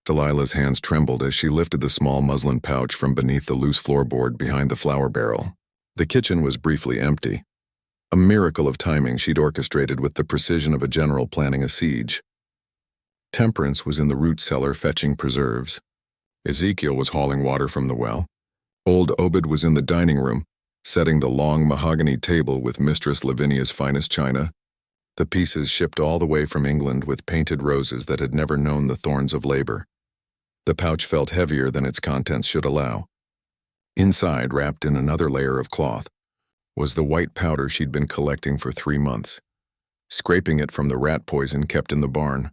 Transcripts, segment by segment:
Delilah's hands trembled as she lifted the small muslin pouch from beneath the loose floorboard behind the flour barrel. The kitchen was briefly empty. A miracle of timing she'd orchestrated with the precision of a general planning a siege. Temperance was in the root cellar fetching preserves. Ezekiel was hauling water from the well. Old Obed was in the dining room, setting the long mahogany table with Mistress Lavinia's finest china, the pieces shipped all the way from England with painted roses that had never known the thorns of labor. The pouch felt heavier than its contents should allow. Inside, wrapped in another layer of cloth, was the white powder she'd been collecting for 3 months, scraping it from the rat poison kept in the barn,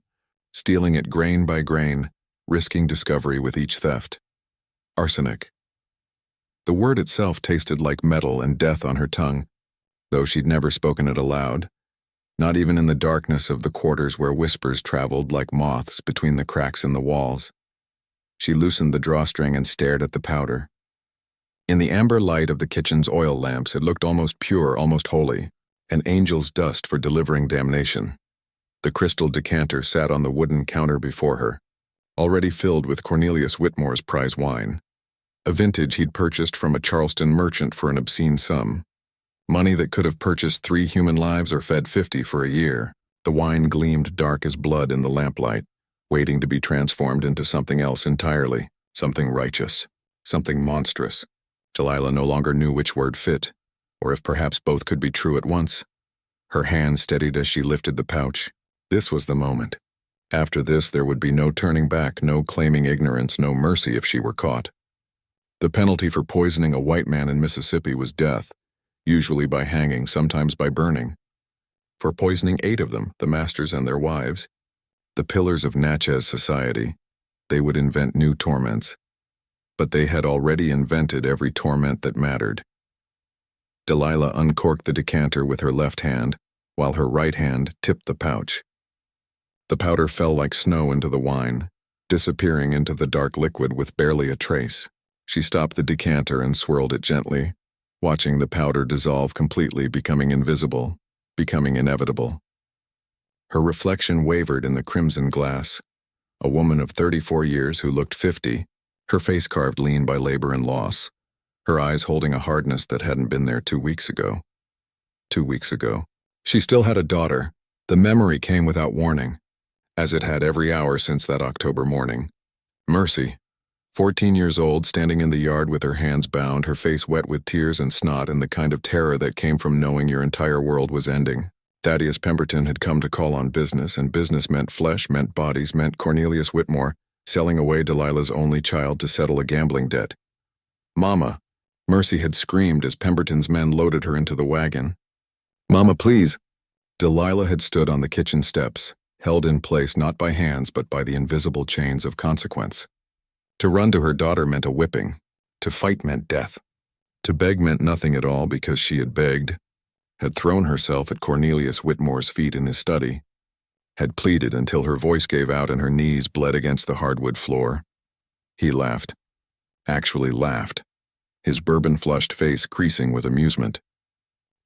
stealing it grain by grain, risking discovery with each theft. Arsenic. The word itself tasted like metal and death on her tongue, though she'd never spoken it aloud, not even in the darkness of the quarters where whispers traveled like moths between the cracks in the walls. She loosened the drawstring and stared at the powder. In the amber light of the kitchen's oil lamps, it looked almost pure, almost holy, an angel's dust for delivering damnation. The crystal decanter sat on the wooden counter before her, already filled with Cornelius Whitmore's prize wine, a vintage he'd purchased from a Charleston merchant for an obscene sum. Money that could have purchased 3 human lives or fed 50 for a year. The wine gleamed dark as blood in the lamplight, waiting to be transformed into something else entirely, something righteous, something monstrous. Delilah no longer knew which word fit, or if perhaps both could be true at once. Her hand steadied as she lifted the pouch. This was the moment. After this, there would be no turning back, no claiming ignorance, no mercy if she were caught. The penalty for poisoning a white man in Mississippi was death, usually by hanging, sometimes by burning. For poisoning 8 of them, the masters and their wives, the pillars of Natchez society, they would invent new torments. But they had already invented every torment that mattered. Delilah uncorked the decanter with her left hand, while her right hand tipped the pouch. The powder fell like snow into the wine, disappearing into the dark liquid with barely a trace. She stopped the decanter and swirled it gently, watching the powder dissolve completely, becoming invisible, becoming inevitable. Her reflection wavered in the crimson glass, a woman of 34 years who looked 50, her face carved lean by labor and loss, her eyes holding a hardness that hadn't been there 2 weeks ago. 2 weeks ago. She still had a daughter. The memory came without warning, as it had every hour since that October morning. Mercy, 14 years old, standing in the yard with her hands bound, her face wet with tears and snot and the kind of terror that came from knowing your entire world was ending. Thaddeus Pemberton had come to call on business, and business meant flesh, meant bodies, meant Cornelius Whitmore, selling away Delilah's only child to settle a gambling debt. "Mama," Mercy had screamed as Pemberton's men loaded her into the wagon. "Mama, please." Delilah had stood on the kitchen steps, held in place not by hands but by the invisible chains of consequence. To run to her daughter meant a whipping. To fight meant death. To beg meant nothing at all because she had begged, had thrown herself at Cornelius Whitmore's feet in his study, had pleaded until her voice gave out and her knees bled against the hardwood floor. He laughed. Actually laughed, his bourbon-flushed face creasing with amusement.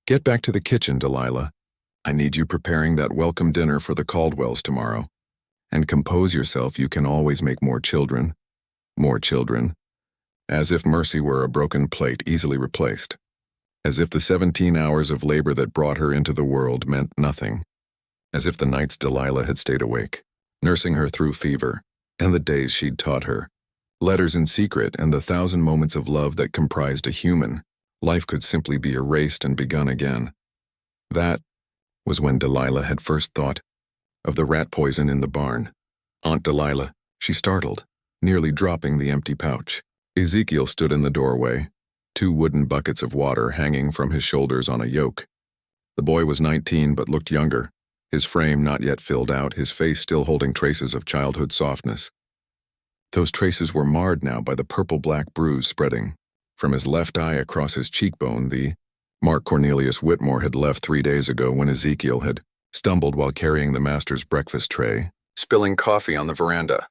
"Get back to the kitchen, Delilah. I need you preparing that welcome dinner for the Caldwells tomorrow. And compose yourself, you can always make more children. More children." As if Mercy were a broken plate easily replaced. As if the 17 hours of labor that brought her into the world meant nothing. As if the nights Delilah had stayed awake, nursing her through fever, and the days she'd taught her, letters in secret and the 1,000 moments of love that comprised a human, life could simply be erased and begun again. That was when Delilah had first thought of the rat poison in the barn. Aunt Delilah, she startled, nearly dropping the empty pouch. Ezekiel stood in the doorway, 2 wooden buckets of water hanging from his shoulders on a yoke. The boy was 19 but looked younger, his frame not yet filled out, his face still holding traces of childhood softness. Those traces were marred now by the purple-black bruise spreading from his left eye across his cheekbone, the mark Cornelius Whitmore had left 3 days ago when Ezekiel had stumbled while carrying the master's breakfast tray, spilling coffee on the veranda.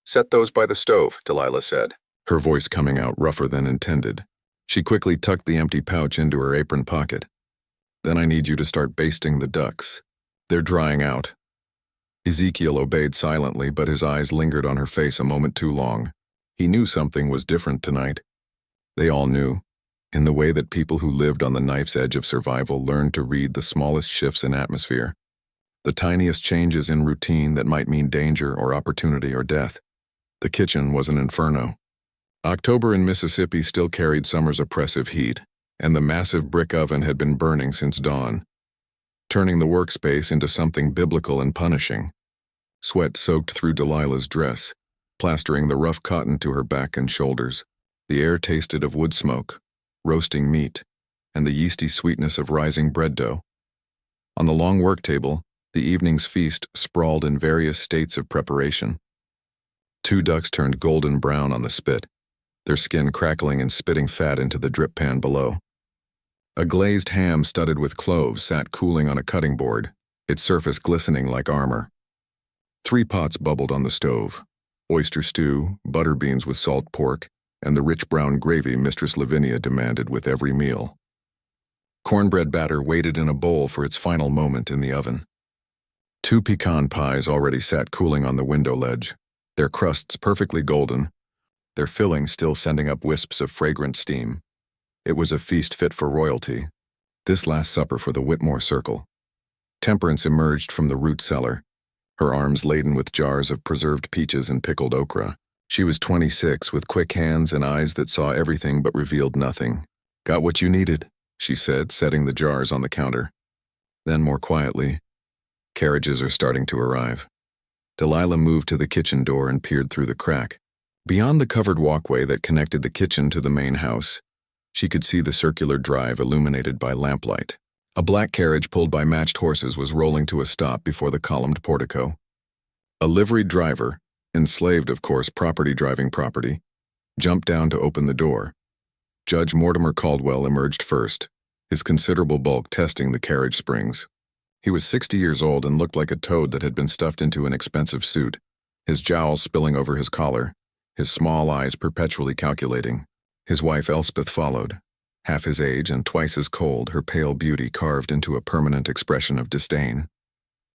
"Set those by the stove," Delilah said, her voice coming out rougher than intended. She quickly tucked the empty pouch into her apron pocket. "Then I need you to start basting the ducks. They're drying out." Ezekiel obeyed silently, but his eyes lingered on her face a moment too long. He knew something was different tonight. They all knew, in the way that people who lived on the knife's edge of survival learned to read the smallest shifts in atmosphere, the tiniest changes in routine that might mean danger or opportunity or death. The kitchen was an inferno. October in Mississippi still carried summer's oppressive heat, and the massive brick oven had been burning since dawn, turning the workspace into something biblical and punishing. Sweat soaked through Delilah's dress, plastering the rough cotton to her back and shoulders. The air tasted of wood smoke, roasting meat, and the yeasty sweetness of rising bread dough. On the long work table, the evening's feast sprawled in various states of preparation. 2 ducks turned golden brown on the spit, their skin crackling and spitting fat into the drip pan below. A glazed ham studded with cloves sat cooling on a cutting board, its surface glistening like armor. 3 pots bubbled on the stove: oyster stew, butter beans with salt pork, and the rich brown gravy Mistress Lavinia demanded with every meal. Cornbread batter waited in a bowl for its final moment in the oven. 2 pecan pies already sat cooling on the window ledge, their crusts perfectly golden, their filling still sending up wisps of fragrant steam. It was a feast fit for royalty, this last supper for the Whitmore circle. Temperance emerged from the root cellar, her arms laden with jars of preserved peaches and pickled okra. She was 26, with quick hands and eyes that saw everything but revealed nothing. "Got what you needed," she said, setting the jars on the counter. Then, more quietly, "Carriages are starting to arrive." Delilah moved to the kitchen door and peered through the crack. Beyond the covered walkway that connected the kitchen to the main house, she could see the circular drive illuminated by lamplight. A black carriage pulled by matched horses was rolling to a stop before the columned portico. A liveried driver, enslaved of course, property driving property, jumped down to open the door. Judge Mortimer Caldwell emerged first, his considerable bulk testing the carriage springs. He was 60 years old and looked like a toad that had been stuffed into an expensive suit, his jowls spilling over his collar, his small eyes perpetually calculating. His wife Elspeth followed, half his age and twice as cold, her pale beauty carved into a permanent expression of disdain.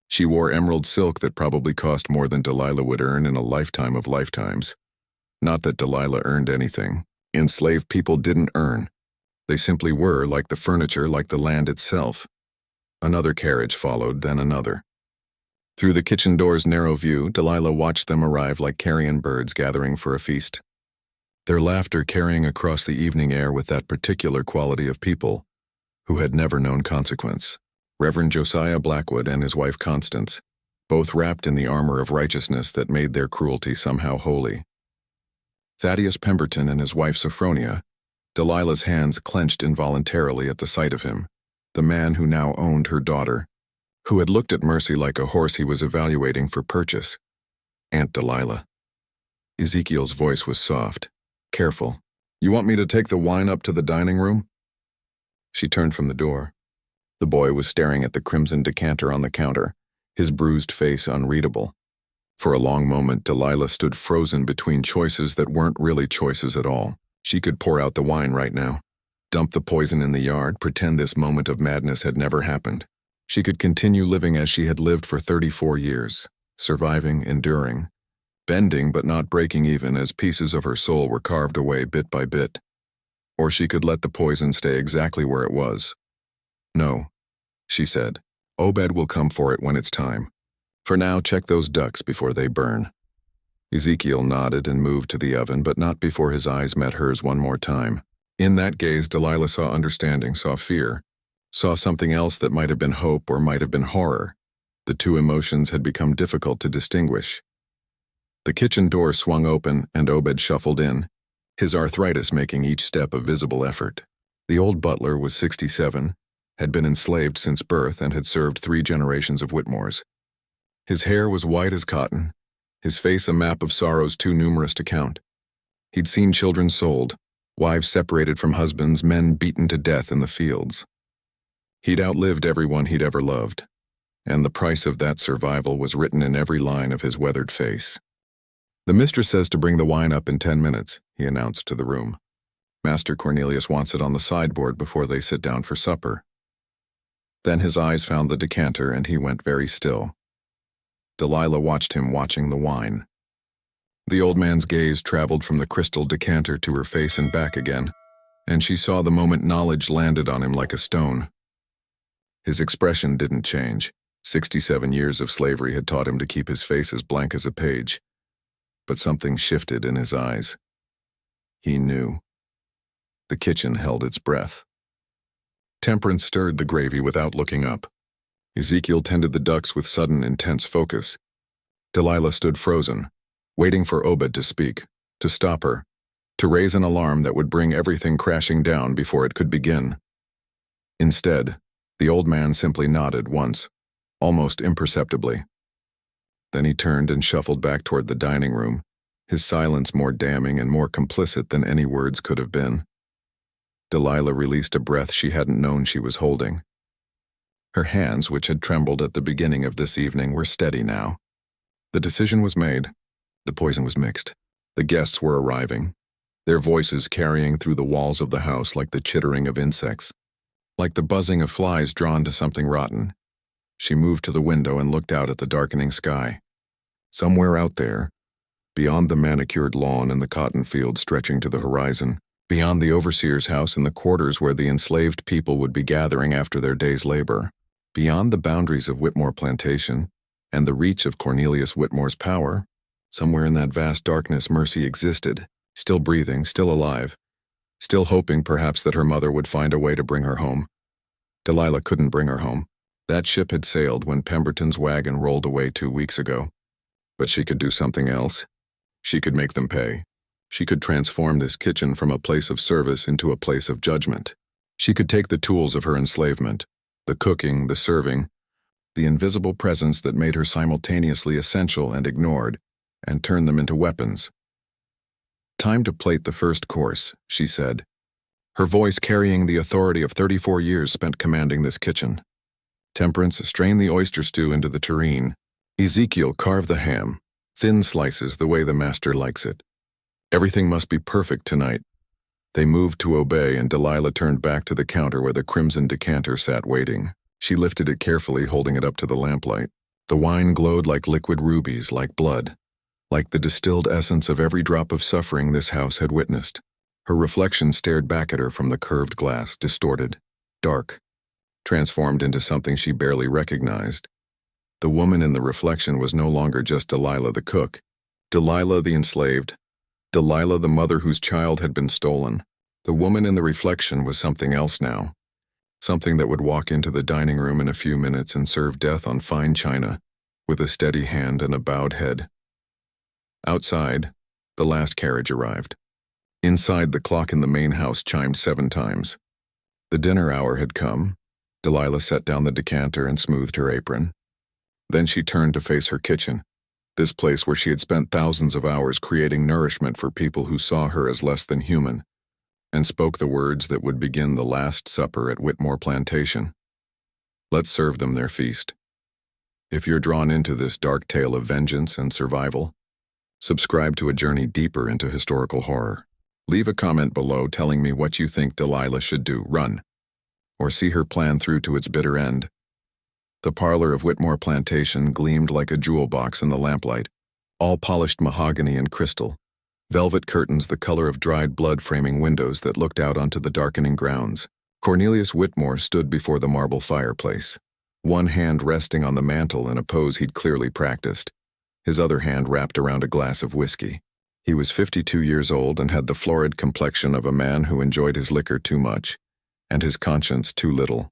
She wore emerald silk that probably cost more than Delilah would earn in a lifetime of lifetimes. Not that Delilah earned anything. Enslaved people didn't earn. They simply were, like the furniture, like the land itself. Another carriage followed, then another. Through the kitchen door's narrow view, Delilah watched them arrive like carrion birds gathering for a feast. Their laughter carrying across the evening air with that particular quality of people who had never known consequence. Reverend Josiah Blackwood and his wife Constance, both wrapped in the armor of righteousness that made their cruelty somehow holy. Thaddeus Pemberton and his wife Sophronia, Delilah's hands clenched involuntarily at the sight of him, the man who now owned her daughter, who had looked at Mercy like a horse he was evaluating for purchase. Aunt Delilah. Ezekiel's voice was soft, careful. "You want me to take the wine up to the dining room?" She turned from the door. The boy was staring at the crimson decanter on the counter, his bruised face unreadable. For a long moment, Delilah stood frozen between choices that weren't really choices at all. She could pour out the wine right now, dump the poison in the yard, pretend this moment of madness had never happened. She could continue living as she had lived for 34 years, surviving, enduring, bending but not breaking even as pieces of her soul were carved away bit by bit. Or she could let the poison stay exactly where it was. "No," she said. "Obed will come for it when it's time. For now, check those ducks before they burn." Ezekiel nodded and moved to the oven, but not before his eyes met hers one more time. In that gaze, Delilah saw understanding, saw fear, saw something else that might have been hope or might have been horror. The two emotions had become difficult to distinguish. The kitchen door swung open and Obed shuffled in, his arthritis making each step a visible effort. The old butler was 67, had been enslaved since birth and had served 3 generations of Whitmores. His hair was white as cotton, his face a map of sorrows too numerous to count. He'd seen children sold, wives separated from husbands, men beaten to death in the fields. He'd outlived everyone he'd ever loved, and the price of that survival was written in every line of his weathered face. "The mistress says to bring the wine up in 10 minutes, he announced to the room. "Master Cornelius wants it on the sideboard before they sit down for supper." Then his eyes found the decanter and he went very still. Delilah watched him watching the wine. The old man's gaze traveled from the crystal decanter to her face and back again, and she saw the moment knowledge landed on him like a stone. His expression didn't change. 67 years of slavery had taught him to keep his face as blank as a page. But something shifted in his eyes. He knew. The kitchen held its breath. Temperance stirred the gravy without looking up. Ezekiel tended the ducks with sudden, intense focus. Delilah stood frozen, waiting for Obed to speak, to stop her, to raise an alarm that would bring everything crashing down before it could begin. Instead, the old man simply nodded once, almost imperceptibly. Then he turned and shuffled back toward the dining room, his silence more damning and more complicit than any words could have been. Delilah released a breath she hadn't known she was holding. Her hands, which had trembled at the beginning of this evening, were steady now. The decision was made. The poison was mixed. The guests were arriving, their voices carrying through the walls of the house like the chittering of insects, like the buzzing of flies drawn to something rotten. She moved to the window and looked out at the darkening sky. Somewhere out there, beyond the manicured lawn and the cotton field stretching to the horizon, beyond the overseer's house and the quarters where the enslaved people would be gathering after their day's labor, beyond the boundaries of Whitmore Plantation and the reach of Cornelius Whitmore's power, somewhere in that vast darkness Mercy existed, still breathing, still alive, still hoping perhaps that her mother would find a way to bring her home. Delilah couldn't bring her home. That ship had sailed when Pemberton's wagon rolled away 2 weeks ago. But she could do something else. She could make them pay. She could transform this kitchen from a place of service into a place of judgment. She could take the tools of her enslavement, the cooking, the serving, the invisible presence that made her simultaneously essential and ignored, and turn them into weapons. "Time to plate the first course," she said, her voice carrying the authority of 34 years spent commanding this kitchen. Temperance strained the oyster stew into the tureen. Ezekiel carved the ham, thin slices the way the master likes it. Everything must be perfect tonight. They moved to obey, and Delilah turned back to the counter where the crimson decanter sat waiting. She lifted it carefully, holding it up to the lamplight. The wine glowed like liquid rubies, like blood, like the distilled essence of every drop of suffering this house had witnessed. Her reflection stared back at her from the curved glass, distorted, dark, transformed into something she barely recognized. The woman in the reflection was no longer just Delilah the cook, Delilah the enslaved, Delilah the mother whose child had been stolen. The woman in the reflection was something else now, something that would walk into the dining room in a few minutes and serve death on fine china, with a steady hand and a bowed head. Outside, the last carriage arrived. Inside, the clock in the main house chimed 7 times. The dinner hour had come. Delilah set down the decanter and smoothed her apron. Then she turned to face her kitchen, this place where she had spent thousands of hours creating nourishment for people who saw her as less than human, and spoke the words that would begin the Last Supper at Whitmore Plantation. Let's serve them their feast. If you're drawn into this dark tale of vengeance and survival, subscribe to a journey deeper into historical horror. Leave a comment below telling me what you think Delilah should do, run, or see her plan through to its bitter end. The parlor of Whitmore Plantation gleamed like a jewel box in the lamplight, all polished mahogany and crystal, velvet curtains the color of dried blood framing windows that looked out onto the darkening grounds. Cornelius Whitmore stood before the marble fireplace, one hand resting on the mantel in a pose he'd clearly practiced, his other hand wrapped around a glass of whiskey. He was 52 years old and had the florid complexion of a man who enjoyed his liquor too much, and his conscience too little.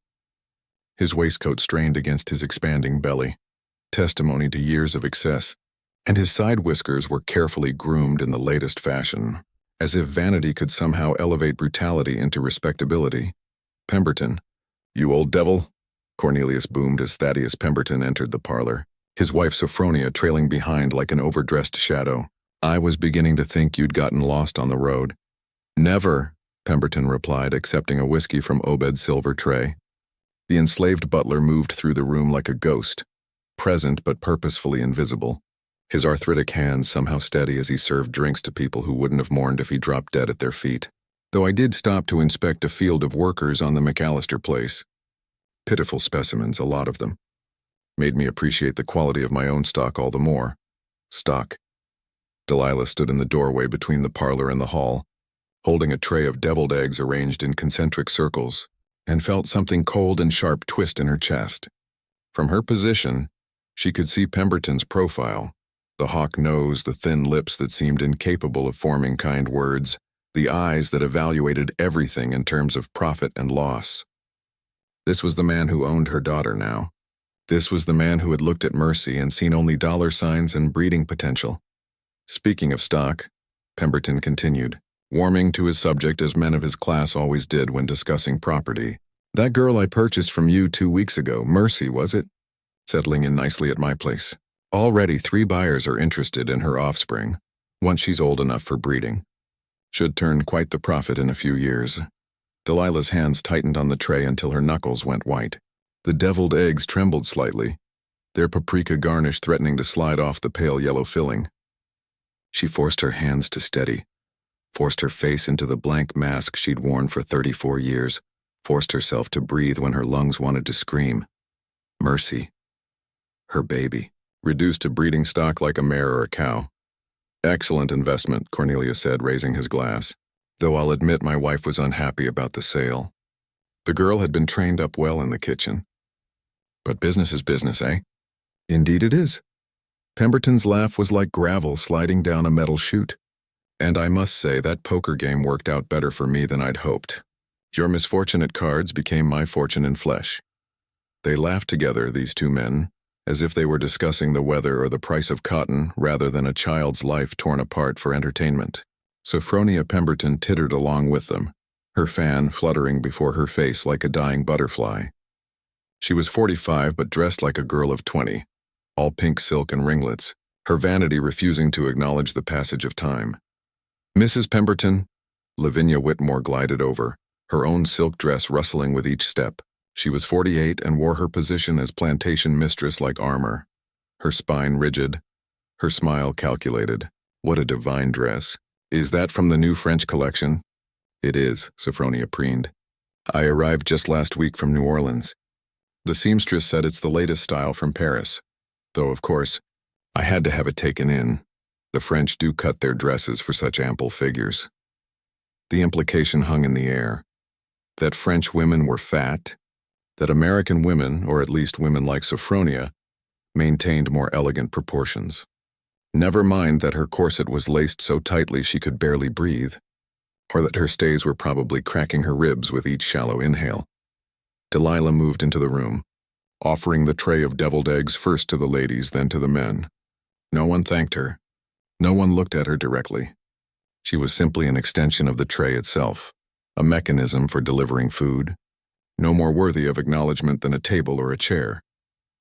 His waistcoat strained against his expanding belly, testimony to years of excess, and his side whiskers were carefully groomed in the latest fashion, as if vanity could somehow elevate brutality into respectability. "Pemberton, you old devil," Cornelius boomed as Thaddeus Pemberton entered the parlor, his wife Sophronia trailing behind like an overdressed shadow. "I was beginning to think you'd gotten lost on the road." "Never," Pemberton replied, accepting a whiskey from Obed's silver tray. The enslaved butler moved through the room like a ghost, present but purposefully invisible, his arthritic hands somehow steady as he served drinks to people who wouldn't have mourned if he dropped dead at their feet. Though I did stop to inspect a field of workers on the McAllister place. Pitiful specimens, a lot of them. Made me appreciate the quality of my own stock all the more. Stock. Delilah stood in the doorway between the parlor and the hall, holding a tray of deviled eggs arranged in concentric circles, and felt something cold and sharp twist in her chest. From her position, she could see Pemberton's profile, the hawk nose, the thin lips that seemed incapable of forming kind words, the eyes that evaluated everything in terms of profit and loss. This was the man who owned her daughter now. This was the man who had looked at Mercy and seen only dollar signs and breeding potential. Speaking of stock, Pemberton continued, warming to his subject as men of his class always did when discussing property. That girl I purchased from you 2 weeks ago, Mercy, was it? Settling in nicely at my place. Already 3 buyers are interested in her offspring, once she's old enough for breeding. Should turn quite the profit in a few years. Delilah's hands tightened on the tray until her knuckles went white. The deviled eggs trembled slightly, their paprika garnish threatening to slide off the pale yellow filling. She forced her hands to steady, forced her face into the blank mask she'd worn for 34 years, forced herself to breathe when her lungs wanted to scream. Mercy. Her baby. Reduced to breeding stock like a mare or a cow. Excellent investment, Cornelius said, raising his glass, though I'll admit my wife was unhappy about the sale. The girl had been trained up well in the kitchen. But business is business, eh? Indeed it is. Pemberton's laugh was like gravel sliding down a metal chute. And I must say that poker game worked out better for me than I'd hoped. Your misfortune at cards became my fortune in flesh. They laughed together, these 2 men, as if they were discussing the weather or the price of cotton rather than a child's life torn apart for entertainment. Sophronia Pemberton tittered along with them, her fan fluttering before her face like a dying butterfly. She was 45 but dressed like a girl of 20, all pink silk and ringlets, her vanity refusing to acknowledge the passage of time. Mrs. Pemberton, Lavinia Whitmore glided over, her own silk dress rustling with each step. She was 48 and wore her position as plantation mistress like armor, her spine rigid, her smile calculated. What a divine dress. Is that from the new French collection? It is, Sophronia preened. I arrived just last week from New Orleans. The seamstress said it's the latest style from Paris, though, of course, I had to have it taken in. The French do cut their dresses for such ample figures. The implication hung in the air. That French women were fat, that American women, or at least women like Sophronia, maintained more elegant proportions. Never mind that her corset was laced so tightly she could barely breathe, or that her stays were probably cracking her ribs with each shallow inhale. Delilah moved into the room, offering the tray of deviled eggs first to the ladies, then to the men. No one thanked her. No one looked at her directly. She was simply an extension of the tray itself, a mechanism for delivering food, no more worthy of acknowledgement than a table or a chair.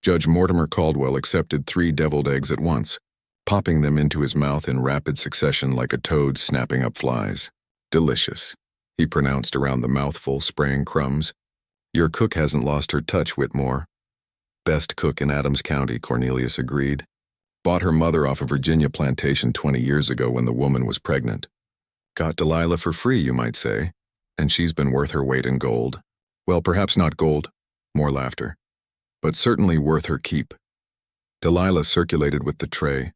Judge Mortimer Caldwell accepted 3 deviled eggs at once, popping them into his mouth in rapid succession like a toad snapping up flies. Delicious, he pronounced around the mouthful, spraying crumbs. Your cook hasn't lost her touch, Whitmore. Best cook in Adams County, Cornelius agreed. Bought her mother off a Virginia plantation 20 years ago when the woman was pregnant. Got Delilah for free, you might say, and she's been worth her weight in gold. Well, perhaps not gold, more laughter, but certainly worth her keep. Delilah circulated with the tray,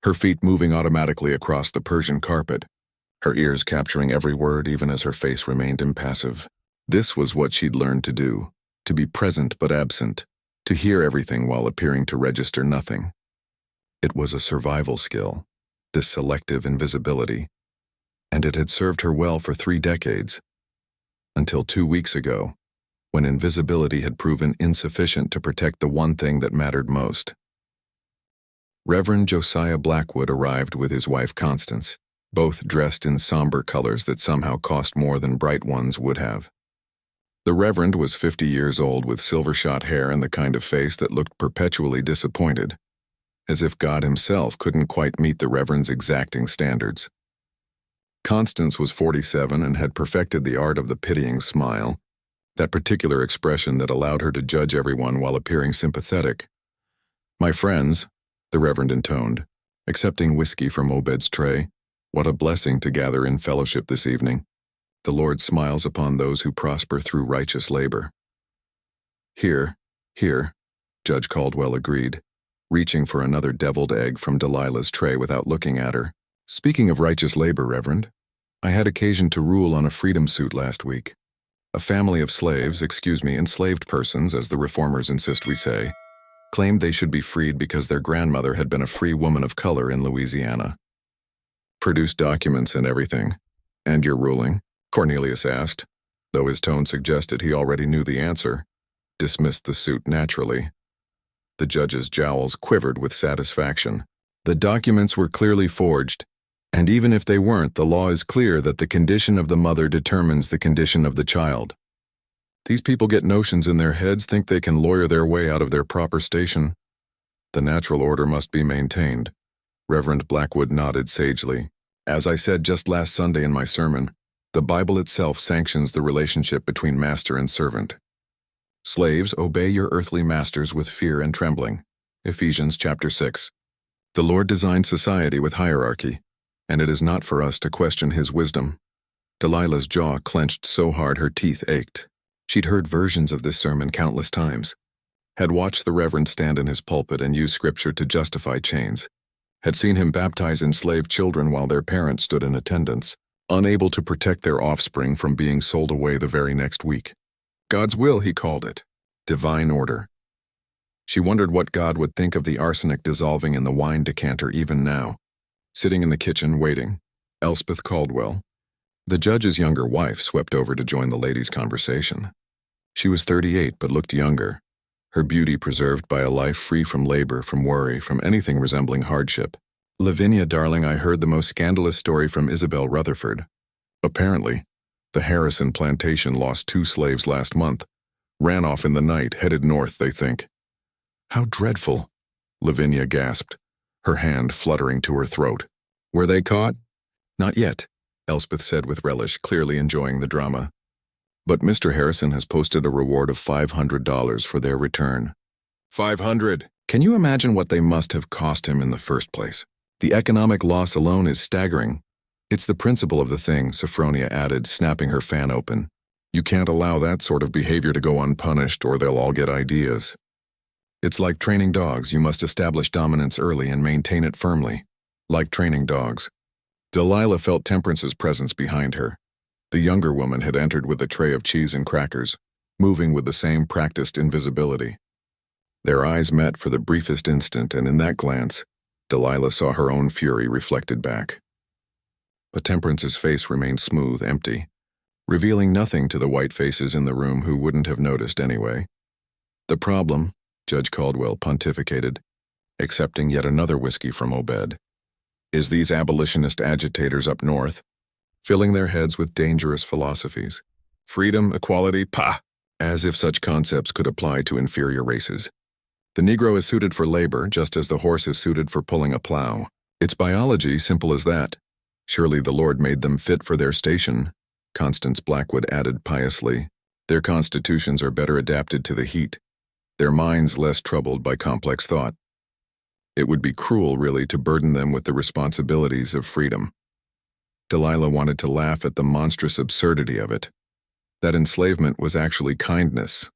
her feet moving automatically across the Persian carpet, her ears capturing every word even as her face remained impassive. This was what she'd learned to do, to be present but absent, to hear everything while appearing to register nothing. It was a survival skill, this selective invisibility, and it had served her well for 3 decades, until 2 weeks ago, when invisibility had proven insufficient to protect the one thing that mattered most. Reverend Josiah Blackwood arrived with his wife Constance, both dressed in somber colors that somehow cost more than bright ones would have. The Reverend was 50 years old with silver-shot hair and the kind of face that looked perpetually disappointed, as if God himself couldn't quite meet the Reverend's exacting standards. Constance was 47 and had perfected the art of the pitying smile, that particular expression that allowed her to judge everyone while appearing sympathetic. My friends, the Reverend intoned, accepting whiskey from Obed's tray, what a blessing to gather in fellowship this evening. The Lord smiles upon those who prosper through righteous labor. Here, Judge Caldwell agreed, reaching for another deviled egg from Delilah's tray without looking at her. Speaking of righteous labor, Reverend, I had occasion to rule on a freedom suit last week. A family of enslaved persons, as the reformers insist we say, claimed they should be freed because their grandmother had been a free woman of color in Louisiana. Produced documents and everything. And your ruling? Cornelius asked, though his tone suggested he already knew the answer. Dismissed the suit naturally. The judge's jowls quivered with satisfaction. The documents were clearly forged, and even if they weren't, the law is clear that the condition of the mother determines the condition of the child. These people get notions in their heads, think they can lawyer their way out of their proper station. The natural order must be maintained. Reverend Blackwood nodded sagely. As I said just last Sunday in my sermon, the Bible itself sanctions the relationship between master and servant. Slaves, obey your earthly masters with fear and trembling. Ephesians chapter 6. The Lord designed society with hierarchy, and it is not for us to question his wisdom. Delilah's jaw clenched so hard her teeth ached. She'd heard versions of this sermon countless times, had watched the Reverend stand in his pulpit and use scripture to justify chains, had seen him baptize enslaved children while their parents stood in attendance, unable to protect their offspring from being sold away the very next week. God's will, he called it. Divine order. She wondered what God would think of the arsenic dissolving in the wine decanter even now. Sitting in the kitchen waiting, Elspeth Caldwell, the judge's younger wife, swept over to join the ladies' conversation. She was 38 but looked younger, her beauty preserved by a life free from labor, from worry, from anything resembling hardship. Lavinia, darling, I heard the most scandalous story from Isabel Rutherford. Apparently, the Harrison plantation lost 2 slaves last month. Ran off in the night, headed north, they think. How dreadful, Lavinia gasped, her hand fluttering to her throat. Were they caught? Not yet, Elspeth said with relish, clearly enjoying the drama. But Mr. Harrison has posted a reward of $500 for their return. 500! Can you imagine what they must have cost him in the first place? The economic loss alone is staggering. It's the principle of the thing, Sophronia added, snapping her fan open. You can't allow that sort of behavior to go unpunished or they'll all get ideas. It's like training dogs. You must establish dominance early and maintain it firmly. Like training dogs. Delilah felt Temperance's presence behind her. The younger woman had entered with a tray of cheese and crackers, moving with the same practiced invisibility. Their eyes met for the briefest instant, and in that glance, Delilah saw her own fury reflected back. But Temperance's face remained smooth, empty, revealing nothing to the white faces in the room who wouldn't have noticed anyway. The problem, Judge Caldwell pontificated, accepting yet another whiskey from Obed, is these abolitionist agitators up north, filling their heads with dangerous philosophies. Freedom, equality, pah! As if such concepts could apply to inferior races. The Negro is suited for labor, just as the horse is suited for pulling a plow. It's biology, simple as that. Surely the Lord made them fit for their station, Constance Blackwood added piously. Their constitutions are better adapted to the heat, their minds less troubled by complex thought. It would be cruel, really, to burden them with the responsibilities of freedom. Delilah wanted to laugh at the monstrous absurdity of it. That enslavement was actually kindness,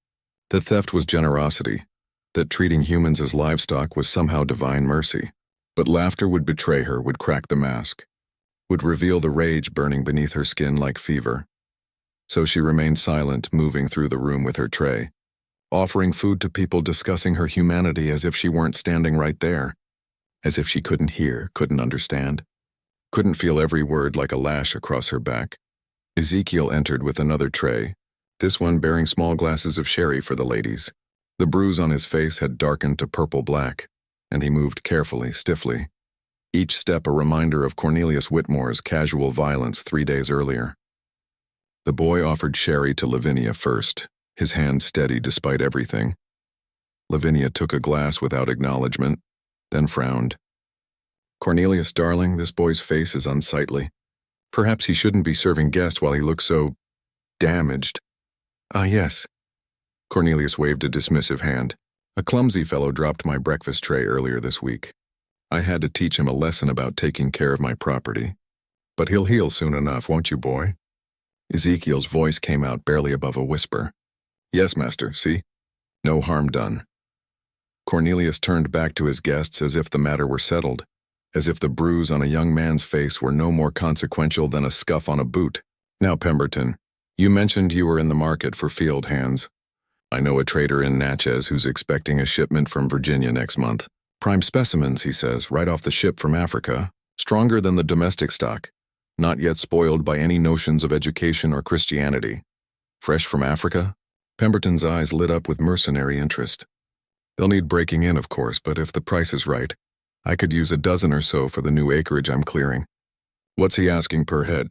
that theft was generosity, that treating humans as livestock was somehow divine mercy. But laughter would betray her, would crack the mask, would reveal the rage burning beneath her skin like fever. So she remained silent, moving through the room with her tray, offering food to people, discussing her humanity as if she weren't standing right there, as if she couldn't hear, couldn't understand, couldn't feel every word like a lash across her back. Ezekiel entered with another tray, this one bearing small glasses of sherry for the ladies. The bruise on his face had darkened to purple-black, and he moved carefully, stiffly, each step a reminder of Cornelius Whitmore's casual violence 3 days earlier. The boy offered sherry to Lavinia first, his hand steady despite everything. Lavinia took a glass without acknowledgement, then frowned. Cornelius, darling, this boy's face is unsightly. Perhaps he shouldn't be serving guests while he looks so damaged. Ah, yes. Cornelius waved a dismissive hand. A clumsy fellow dropped my breakfast tray earlier this week. I had to teach him a lesson about taking care of my property. But he'll heal soon enough, won't you, boy? Ezekiel's voice came out barely above a whisper. Yes, master, see? No harm done. Cornelius turned back to his guests as if the matter were settled, as if the bruise on a young man's face were no more consequential than a scuff on a boot. Now, Pemberton, you mentioned you were in the market for field hands. I know a trader in Natchez who's expecting a shipment from Virginia next month. Prime specimens, he says, right off the ship from Africa, stronger than the domestic stock, not yet spoiled by any notions of education or Christianity. Fresh from Africa? Pemberton's eyes lit up with mercenary interest. They'll need breaking in, of course, but if the price is right, I could use a dozen or so for the new acreage I'm clearing. What's he asking per head?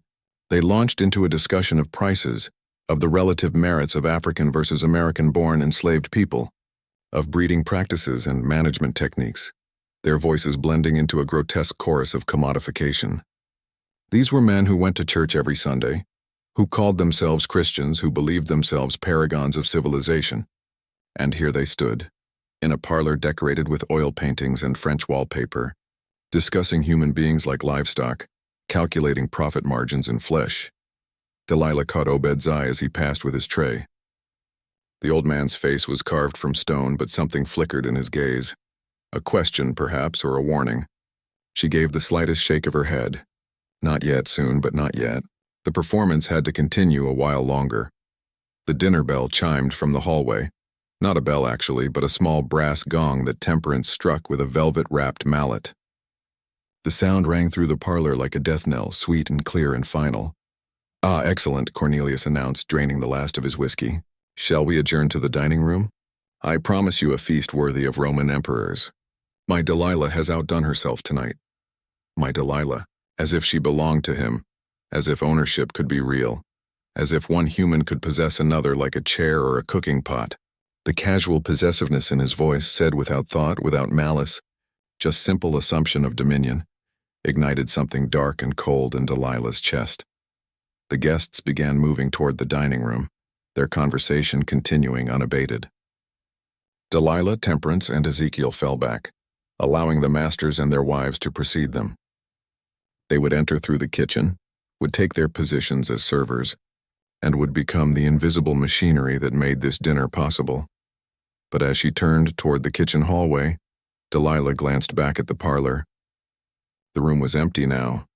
They launched into a discussion of prices, of the relative merits of African versus American-born enslaved people, of breeding practices and management techniques, their voices blending into a grotesque chorus of commodification. These were men who went to church every Sunday, who called themselves Christians, who believed themselves paragons of civilization. And here they stood, in a parlor decorated with oil paintings and French wallpaper, discussing human beings like livestock, calculating profit margins in flesh. Delilah caught Obed's eye as he passed with his tray. The old man's face was carved from stone, but something flickered in his gaze. A question, perhaps, or a warning. She gave the slightest shake of her head. Not yet, soon, but not yet. The performance had to continue a while longer. The dinner bell chimed from the hallway. Not a bell, actually, but a small brass gong that Temperance struck with a velvet-wrapped mallet. The sound rang through the parlor like a death knell, sweet and clear and final. "Ah, excellent," Cornelius announced, draining the last of his whiskey. "Shall we adjourn to the dining room? I promise you a feast worthy of Roman emperors. My Delilah has outdone herself tonight. My Delilah, as if she belonged to him, as if ownership could be real, as if one human could possess another like a chair or a cooking pot." The casual possessiveness in his voice, said without thought, without malice, just simple assumption of dominion, ignited something dark and cold in Delilah's chest. The guests began moving toward the dining room, their conversation continuing unabated. Delilah, Temperance, and Ezekiel fell back, allowing the masters and their wives to precede them. They would enter through the kitchen, would take their positions as servers, and would become the invisible machinery that made this dinner possible. But as she turned toward the kitchen hallway, Delilah glanced back at the parlor. The room was empty now,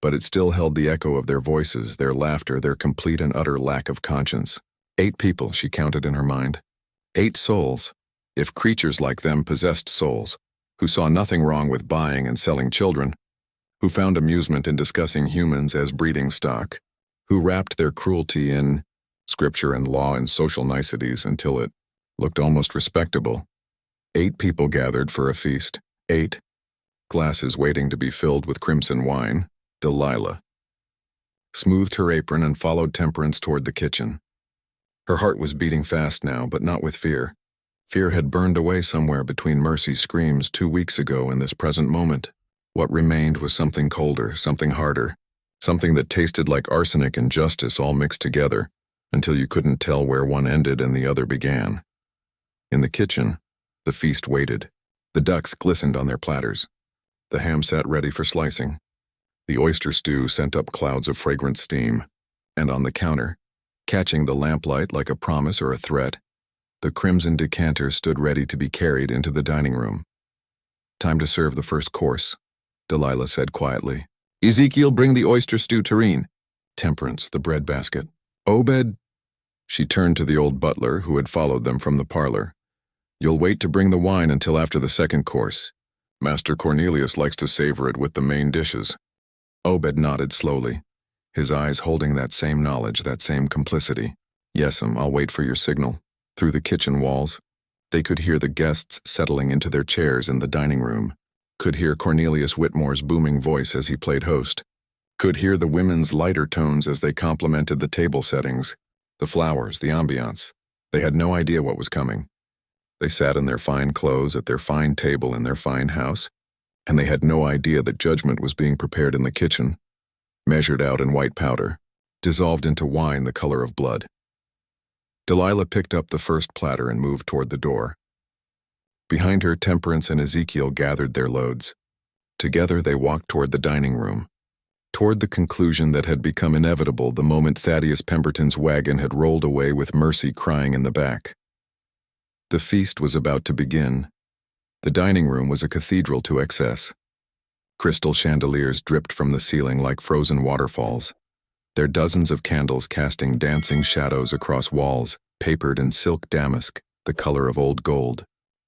but it still held the echo of their voices, their laughter, their complete and utter lack of conscience. 8 people, she counted in her mind. 8 souls, if creatures like them possessed souls, who saw nothing wrong with buying and selling children, who found amusement in discussing humans as breeding stock, who wrapped their cruelty in scripture and law and social niceties until it looked almost respectable. 8 people gathered for a feast. 8 glasses waiting to be filled with crimson wine. Delilah smoothed her apron and followed Temperance toward the kitchen. Her heart was beating fast now, but not with fear. Fear had burned away somewhere between Mercy's screams 2 weeks ago and this present moment. What remained was something colder, something harder, something that tasted like arsenic and justice all mixed together, until you couldn't tell where one ended and the other began. In the kitchen, the feast waited. The ducks glistened on their platters. The ham sat ready for slicing. The oyster stew sent up clouds of fragrant steam. And on the counter, catching the lamplight like a promise or a threat, the crimson decanter stood ready to be carried into the dining room. "Time to serve the first course," Delilah said quietly. "Ezekiel, bring the oyster stew tureen." Temperance, the bread basket. "Obed." She turned to the old butler who had followed them from the parlor. "You'll wait to bring the wine until after the second course. Master Cornelius likes to savor it with the main dishes." Obed nodded slowly, his eyes holding that same knowledge, that same complicity. "Yes'm, I'll wait for your signal." Through the kitchen walls, they could hear the guests settling into their chairs in the dining room, could hear Cornelius Whitmore's booming voice as he played host, could hear the women's lighter tones as they complimented the table settings, the flowers, the ambiance. They had no idea what was coming. They sat in their fine clothes at their fine table in their fine house, and they had no idea that judgment was being prepared in the kitchen, measured out in white powder, dissolved into wine the color of blood. Delilah picked up the first platter and moved toward the door. Behind her, Temperance and Ezekiel gathered their loads. Together they walked toward the dining room, toward the conclusion that had become inevitable the moment Thaddeus Pemberton's wagon had rolled away with Mercy crying in the back. The feast was about to begin, The dining room was a cathedral to excess. Crystal chandeliers dripped from the ceiling like frozen waterfalls, their dozens of candles casting dancing shadows across walls, papered in silk damask, the color of old gold.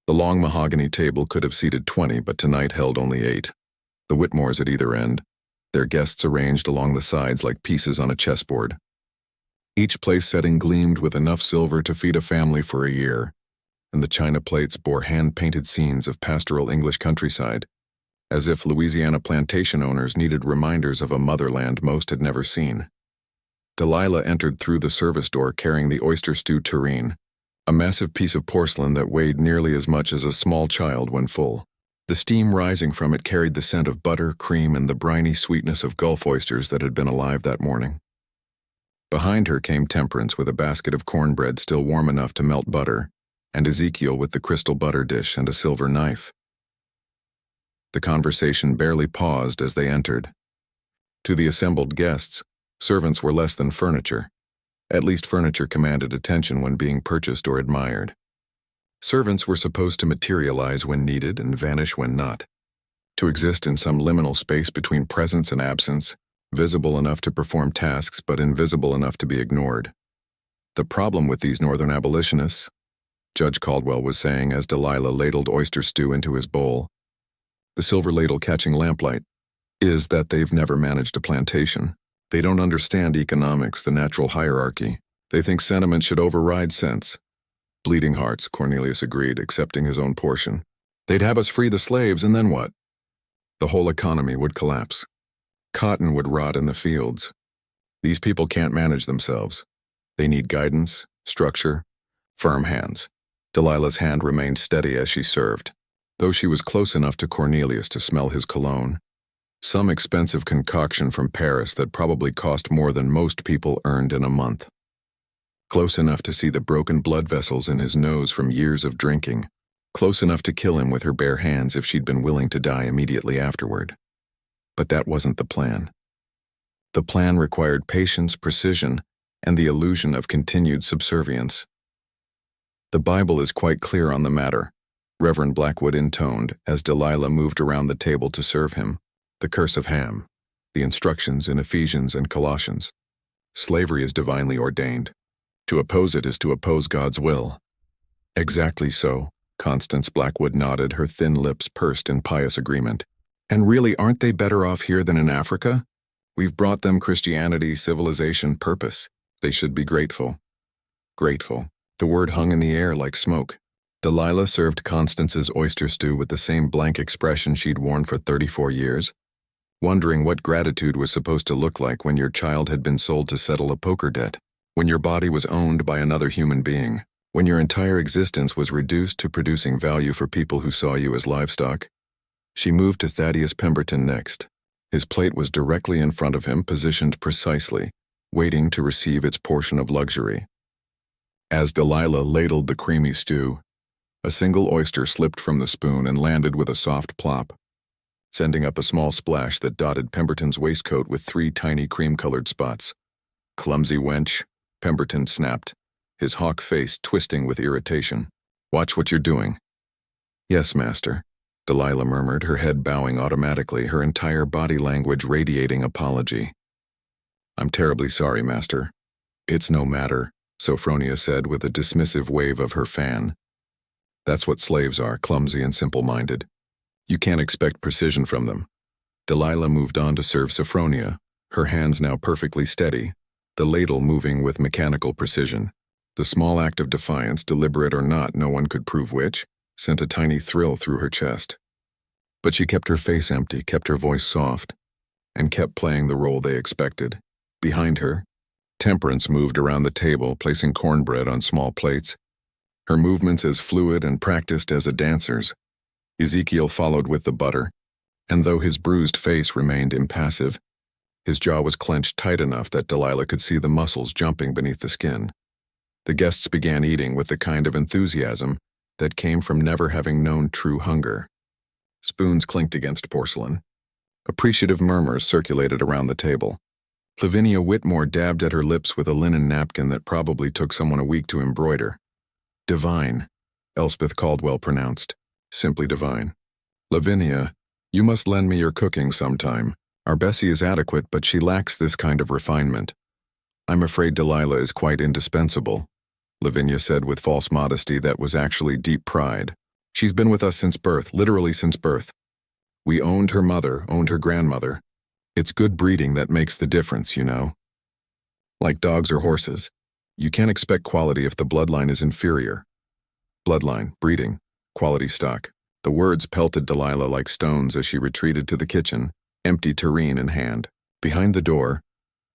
The long mahogany table could have seated 20, but tonight held only 8. The Whitmores at either end, their guests arranged along the sides like pieces on a chessboard. Each place setting gleamed with enough silver to feed a family for a year, and the china plates bore hand-painted scenes of pastoral English countryside, as if Louisiana plantation owners needed reminders of a motherland most had never seen. Delilah entered through the service door carrying the oyster stew tureen, a massive piece of porcelain that weighed nearly as much as a small child when full. The steam rising from it carried the scent of butter, cream, and the briny sweetness of Gulf oysters that had been alive that morning. Behind her came Temperance with a basket of cornbread still warm enough to melt butter, and Ezekiel with the crystal butter dish and a silver knife. The conversation barely paused as they entered. To the assembled guests, servants were less than furniture. At least furniture commanded attention when being purchased or admired. Servants were supposed to materialize when needed and vanish when not, to exist in some liminal space between presence and absence, visible enough to perform tasks but invisible enough to be ignored. The problem with these northern abolitionists, Judge Caldwell was saying as Delilah ladled oyster stew into his bowl, the silver ladle catching lamplight, is that they've never managed a plantation. They don't understand economics, the natural hierarchy. They think sentiment should override sense. Bleeding hearts, Cornelius agreed, accepting his own portion. They'd have us free the slaves, and then what? The whole economy would collapse. Cotton would rot in the fields. These people can't manage themselves. They need guidance, structure, firm hands. Delilah's hand remained steady as she served, though she was close enough to Cornelius to smell his cologne. Some expensive concoction from Paris that probably cost more than most people earned in a month. Close enough to see the broken blood vessels in his nose from years of drinking. Close enough to kill him with her bare hands if she'd been willing to die immediately afterward. But that wasn't the plan. The plan required patience, precision, and the illusion of continued subservience. The Bible is quite clear on the matter, Reverend Blackwood intoned as Delilah moved around the table to serve him. The curse of Ham, the instructions in Ephesians and Colossians. Slavery is divinely ordained. To oppose it is to oppose God's will. Exactly so, Constance Blackwood nodded, her thin lips pursed in pious agreement. And really, aren't they better off here than in Africa? We've brought them Christianity, civilization, purpose. They should be grateful. Grateful. The word hung in the air like smoke. Delilah served Constance's oyster stew with the same blank expression she'd worn for 34 years, wondering what gratitude was supposed to look like when your child had been sold to settle a poker debt, when your body was owned by another human being, when your entire existence was reduced to producing value for people who saw you as livestock. She moved to Thaddeus Pemberton next. His plate was directly in front of him, positioned precisely, waiting to receive its portion of luxury. As Delilah ladled the creamy stew, a single oyster slipped from the spoon and landed with a soft plop, sending up a small splash that dotted Pemberton's waistcoat with 3 tiny cream-colored spots. Clumsy wench, Pemberton snapped, his hawk face twisting with irritation. Watch what you're doing. Yes, master, Delilah murmured, her head bowing automatically, her entire body language radiating apology. I'm terribly sorry, master. It's no matter, Sophronia said with a dismissive wave of her fan. That's what slaves are, clumsy and simple-minded. You can't expect precision from them. Delilah moved on to serve Sophronia, her hands now perfectly steady, the ladle moving with mechanical precision. The small act of defiance, deliberate or not, no one could prove which, sent a tiny thrill through her chest. But she kept her face empty, kept her voice soft, and kept playing the role they expected. Behind her, Temperance moved around the table, placing cornbread on small plates, her movements as fluid and practiced as a dancer's. Ezekiel followed with the butter, and though his bruised face remained impassive, his jaw was clenched tight enough that Delilah could see the muscles jumping beneath the skin. The guests began eating with the kind of enthusiasm that came from never having known true hunger. Spoons clinked against porcelain. Appreciative murmurs circulated around the table. Lavinia Whitmore dabbed at her lips with a linen napkin that probably took someone a week to embroider. Divine, Elspeth Caldwell pronounced, Simply divine. Lavinia, you must lend me your cooking sometime. Our Bessie is adequate, but she lacks this kind of refinement. I'm afraid Delilah is quite indispensable, Lavinia said with false modesty that was actually deep pride. She's been with us since birth, literally since birth. We owned her mother, owned her grandmother. It's good breeding that makes the difference, you know. Like dogs or horses. You can't expect quality if the bloodline is inferior. Bloodline, breeding, quality stock. The words pelted Delilah like stones as she retreated to the kitchen, empty tureen in hand. Behind the door,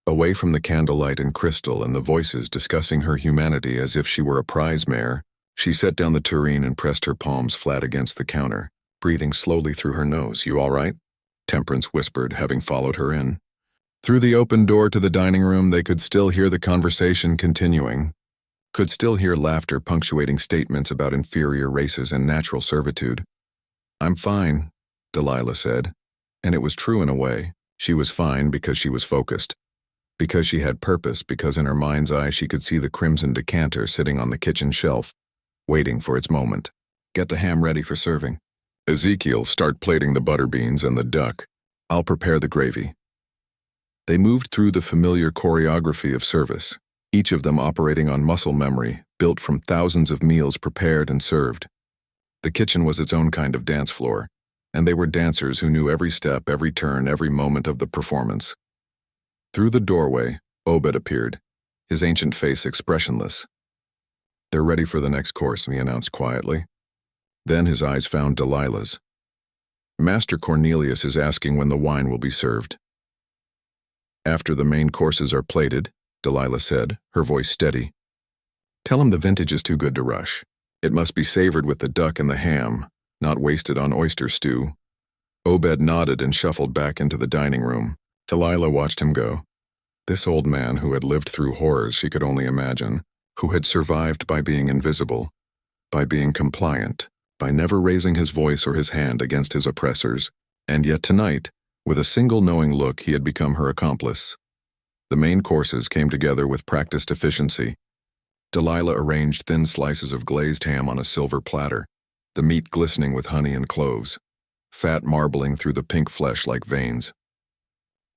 away from the candlelight and crystal and the voices discussing her humanity as if she were a prize mare, she set down the tureen and pressed her palms flat against the counter, breathing slowly through her nose. You all right? Temperance whispered, having followed her in. Through the open door to the dining room, they could still hear the conversation continuing, could still hear laughter punctuating statements about inferior races and natural servitude. I'm fine, Delilah said, and it was true in a way. She was fine because she was focused, because she had purpose, because in her mind's eye she could see the crimson decanter sitting on the kitchen shelf, waiting for its moment. Get the ham ready for serving. Ezekiel, start plating the butter beans and the duck. I'll prepare the gravy. They moved through the familiar choreography of service, each of them operating on muscle memory, built from thousands of meals prepared and served. The kitchen was its own kind of dance floor, and they were dancers who knew every step, every turn, every moment of the performance. Through the doorway, Obed appeared, his ancient face expressionless. They're ready for the next course, he announced quietly. Then his eyes found Delilah's. Master Cornelius is asking when the wine will be served. After the main courses are plated, Delilah said, her voice steady. Tell him the vintage is too good to rush. It must be savored with the duck and the ham, not wasted on oyster stew. Obed nodded and shuffled back into the dining room. Delilah watched him go. This old man who had lived through horrors she could only imagine, who had survived by being invisible, by being compliant, by never raising his voice or his hand against his oppressors, and yet tonight, with a single knowing look, he had become her accomplice. The main courses came together with practiced efficiency. Delilah arranged thin slices of glazed ham on a silver platter, the meat glistening with honey and cloves, fat marbling through the pink flesh like veins.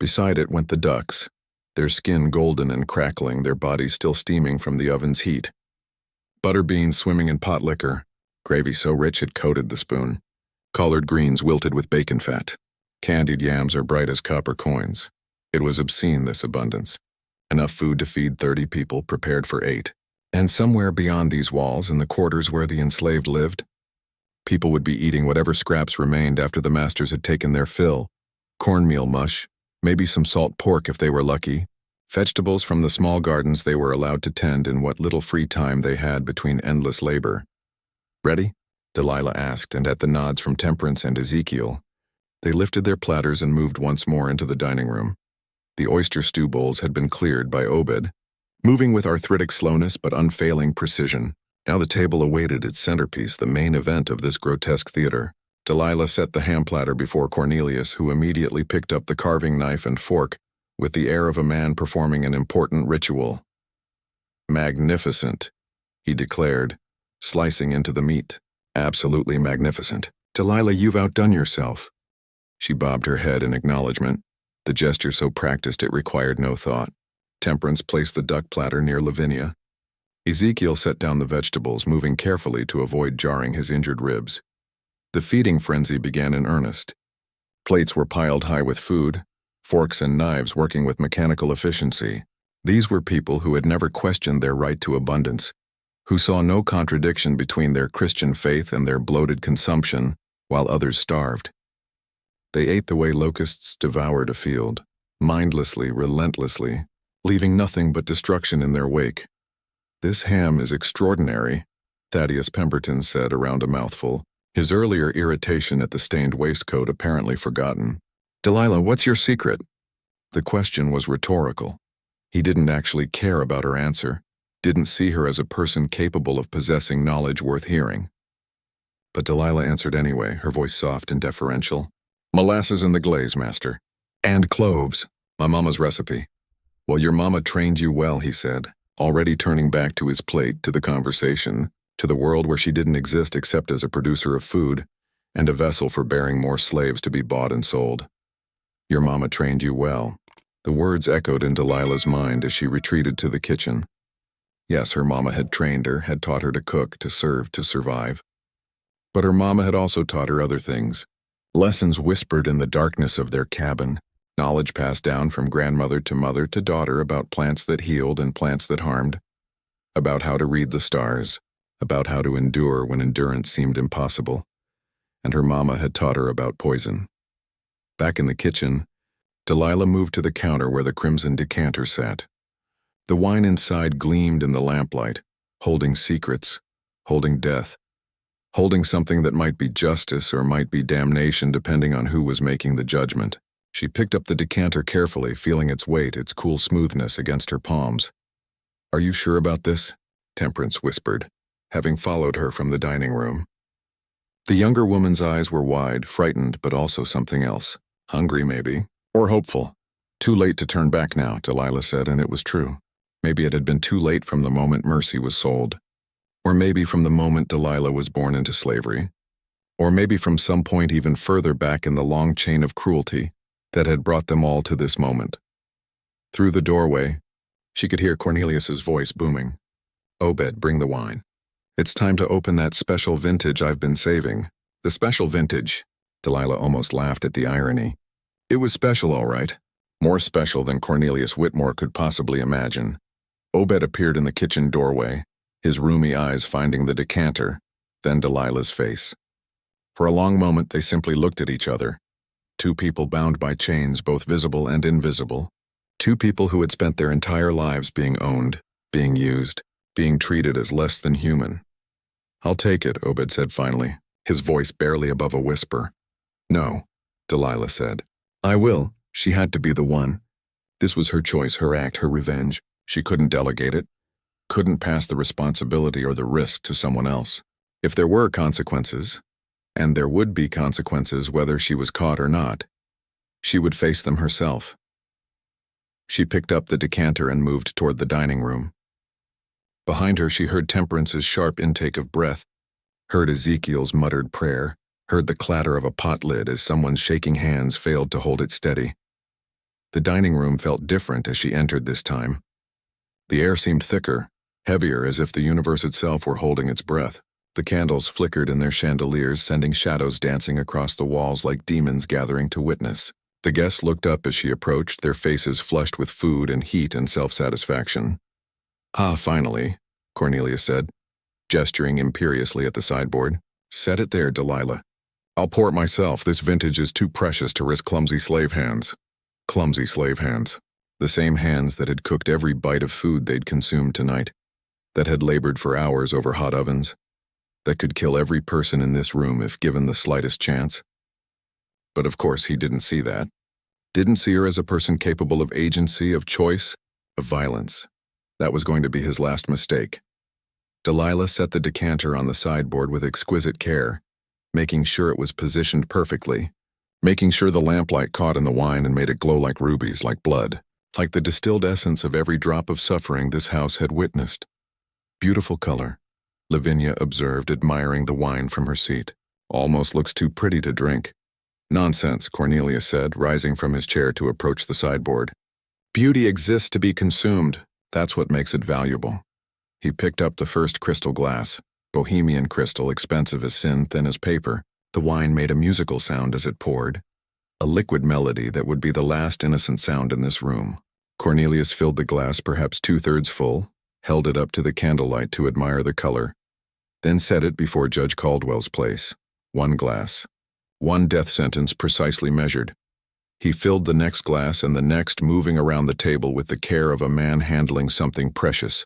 Beside it went the ducks, their skin golden and crackling, their bodies still steaming from the oven's heat. Butter beans swimming in pot liquor, gravy so rich it coated the spoon. Collard greens wilted with bacon fat. Candied yams are bright as copper coins. It was obscene, this abundance. Enough food to feed 30 people, prepared for 8. And somewhere beyond these walls, in the quarters where the enslaved lived, people would be eating whatever scraps remained after the masters had taken their fill. Cornmeal mush, maybe some salt pork if they were lucky, vegetables from the small gardens they were allowed to tend in what little free time they had between endless labor. Ready? Delilah asked, and at the nods from Temperance and Ezekiel, they lifted their platters and moved once more into the dining room. The oyster stew bowls had been cleared by Obed, moving with arthritic slowness but unfailing precision. Now the table awaited its centerpiece, the main event of this grotesque theater. Delilah set the ham platter before Cornelius, who immediately picked up the carving knife and fork with the air of a man performing an important ritual. Magnificent, he declared, slicing into the meat. Absolutely magnificent. Delilah, you've outdone yourself. She bobbed her head in acknowledgement, the gesture so practiced it required no thought. Temperance placed the duck platter near Lavinia. Ezekiel set down the vegetables, moving carefully to avoid jarring his injured ribs. The feeding frenzy began in earnest. Plates were piled high with food, forks and knives working with mechanical efficiency. These were people who had never questioned their right to abundance, who saw no contradiction between their Christian faith and their bloated consumption, while others starved. They ate the way locusts devoured a field, mindlessly, relentlessly, leaving nothing but destruction in their wake. This ham is extraordinary, Thaddeus Pemberton said around a mouthful, his earlier irritation at the stained waistcoat apparently forgotten. Delilah, what's your secret? The question was rhetorical. He didn't actually care about her answer, didn't see her as a person capable of possessing knowledge worth hearing. But Delilah answered anyway, her voice soft and deferential. Molasses in the glaze, master. And cloves. My mama's recipe. Well, your mama trained you well, he said, already turning back to his plate, to the conversation. to the world where she didn't exist except as a producer of food and a vessel for bearing more slaves to be bought and sold. Your mama trained you well. The words echoed in Delilah's mind as she retreated to the kitchen. Yes, her mama had trained her, had taught her to cook, to serve, to survive. But her mama had also taught her other things. Lessons whispered in the darkness of their cabin, knowledge passed down from grandmother to mother to daughter about plants that healed and plants that harmed, about how to read the stars, about how to endure when endurance seemed impossible. And her mama had taught her about poison. Back in the kitchen, Delilah moved to the counter where the crimson decanter sat. The wine inside gleamed in the lamplight, holding secrets, holding death, holding something that might be justice or might be damnation depending on who was making the judgment. She picked up the decanter carefully, feeling its weight, its cool smoothness against her palms. "Are you sure about this?" Temperance whispered, having followed her from the dining room. The younger woman's eyes were wide, frightened, but also something else. Hungry, maybe, or hopeful. Too late to turn back now, Delilah said, and it was true. Maybe it had been too late from the moment Mercy was sold. Or maybe from the moment Delilah was born into slavery. Or maybe from some point even further back in the long chain of cruelty that had brought them all to this moment. Through the doorway, she could hear Cornelius's voice booming. "Obed, bring the wine. It's time to open that special vintage I've been saving." The special vintage. Delilah almost laughed at the irony. It was special, all right. More special than Cornelius Whitmore could possibly imagine. Obed appeared in the kitchen doorway, his roomy eyes finding the decanter, then Delilah's face. For a long moment they simply looked at each other. Two people bound by chains, both visible and invisible. Two people who had spent their entire lives being owned, being used, being treated as less than human. "I'll take it," Obed said finally, his voice barely above a whisper. "No," Delilah said. "I will." She had to be the one. This was her choice, her act, her revenge. She couldn't delegate it, couldn't pass the responsibility or the risk to someone else. If there were consequences, and there would be consequences whether she was caught or not, she would face them herself. She picked up the decanter and moved toward the dining room. Behind her she heard Temperance's sharp intake of breath, heard Ezekiel's muttered prayer, heard the clatter of a pot lid as someone's shaking hands failed to hold it steady. The dining room felt different as she entered this time. The air seemed thicker, heavier, as if the universe itself were holding its breath. The candles flickered in their chandeliers, sending shadows dancing across the walls like demons gathering to witness. The guests looked up as she approached, their faces flushed with food and heat and self-satisfaction. "Ah, finally," Cornelius said, gesturing imperiously at the sideboard. "Set it there, Delilah. I'll pour it myself. This vintage is too precious to risk clumsy slave hands." Clumsy slave hands. The same hands that had cooked every bite of food they'd consumed tonight, that had labored for hours over hot ovens, that could kill every person in this room if given the slightest chance. But of course he didn't see that. Didn't see her as a person capable of agency, of choice, of violence. That was going to be his last mistake. Delilah set the decanter on the sideboard with exquisite care, making sure it was positioned perfectly, making sure the lamplight caught in the wine and made it glow like rubies, like blood, like the distilled essence of every drop of suffering this house had witnessed. "Beautiful color," Lavinia observed, admiring the wine from her seat. "Almost looks too pretty to drink." "Nonsense," Cornelius said, rising from his chair to approach the sideboard. "Beauty exists to be consumed. That's what makes it valuable." He picked up the first crystal glass, bohemian crystal, expensive as sin, thin as paper. The wine made a musical sound as it poured, a liquid melody that would be the last innocent sound in this room. Cornelius filled the glass perhaps 2/3 full, held it up to the candlelight to admire the color, then set it before Judge Caldwell's place. One glass. One death sentence precisely measured. He filled the next glass and the next, moving around the table with the care of a man handling something precious.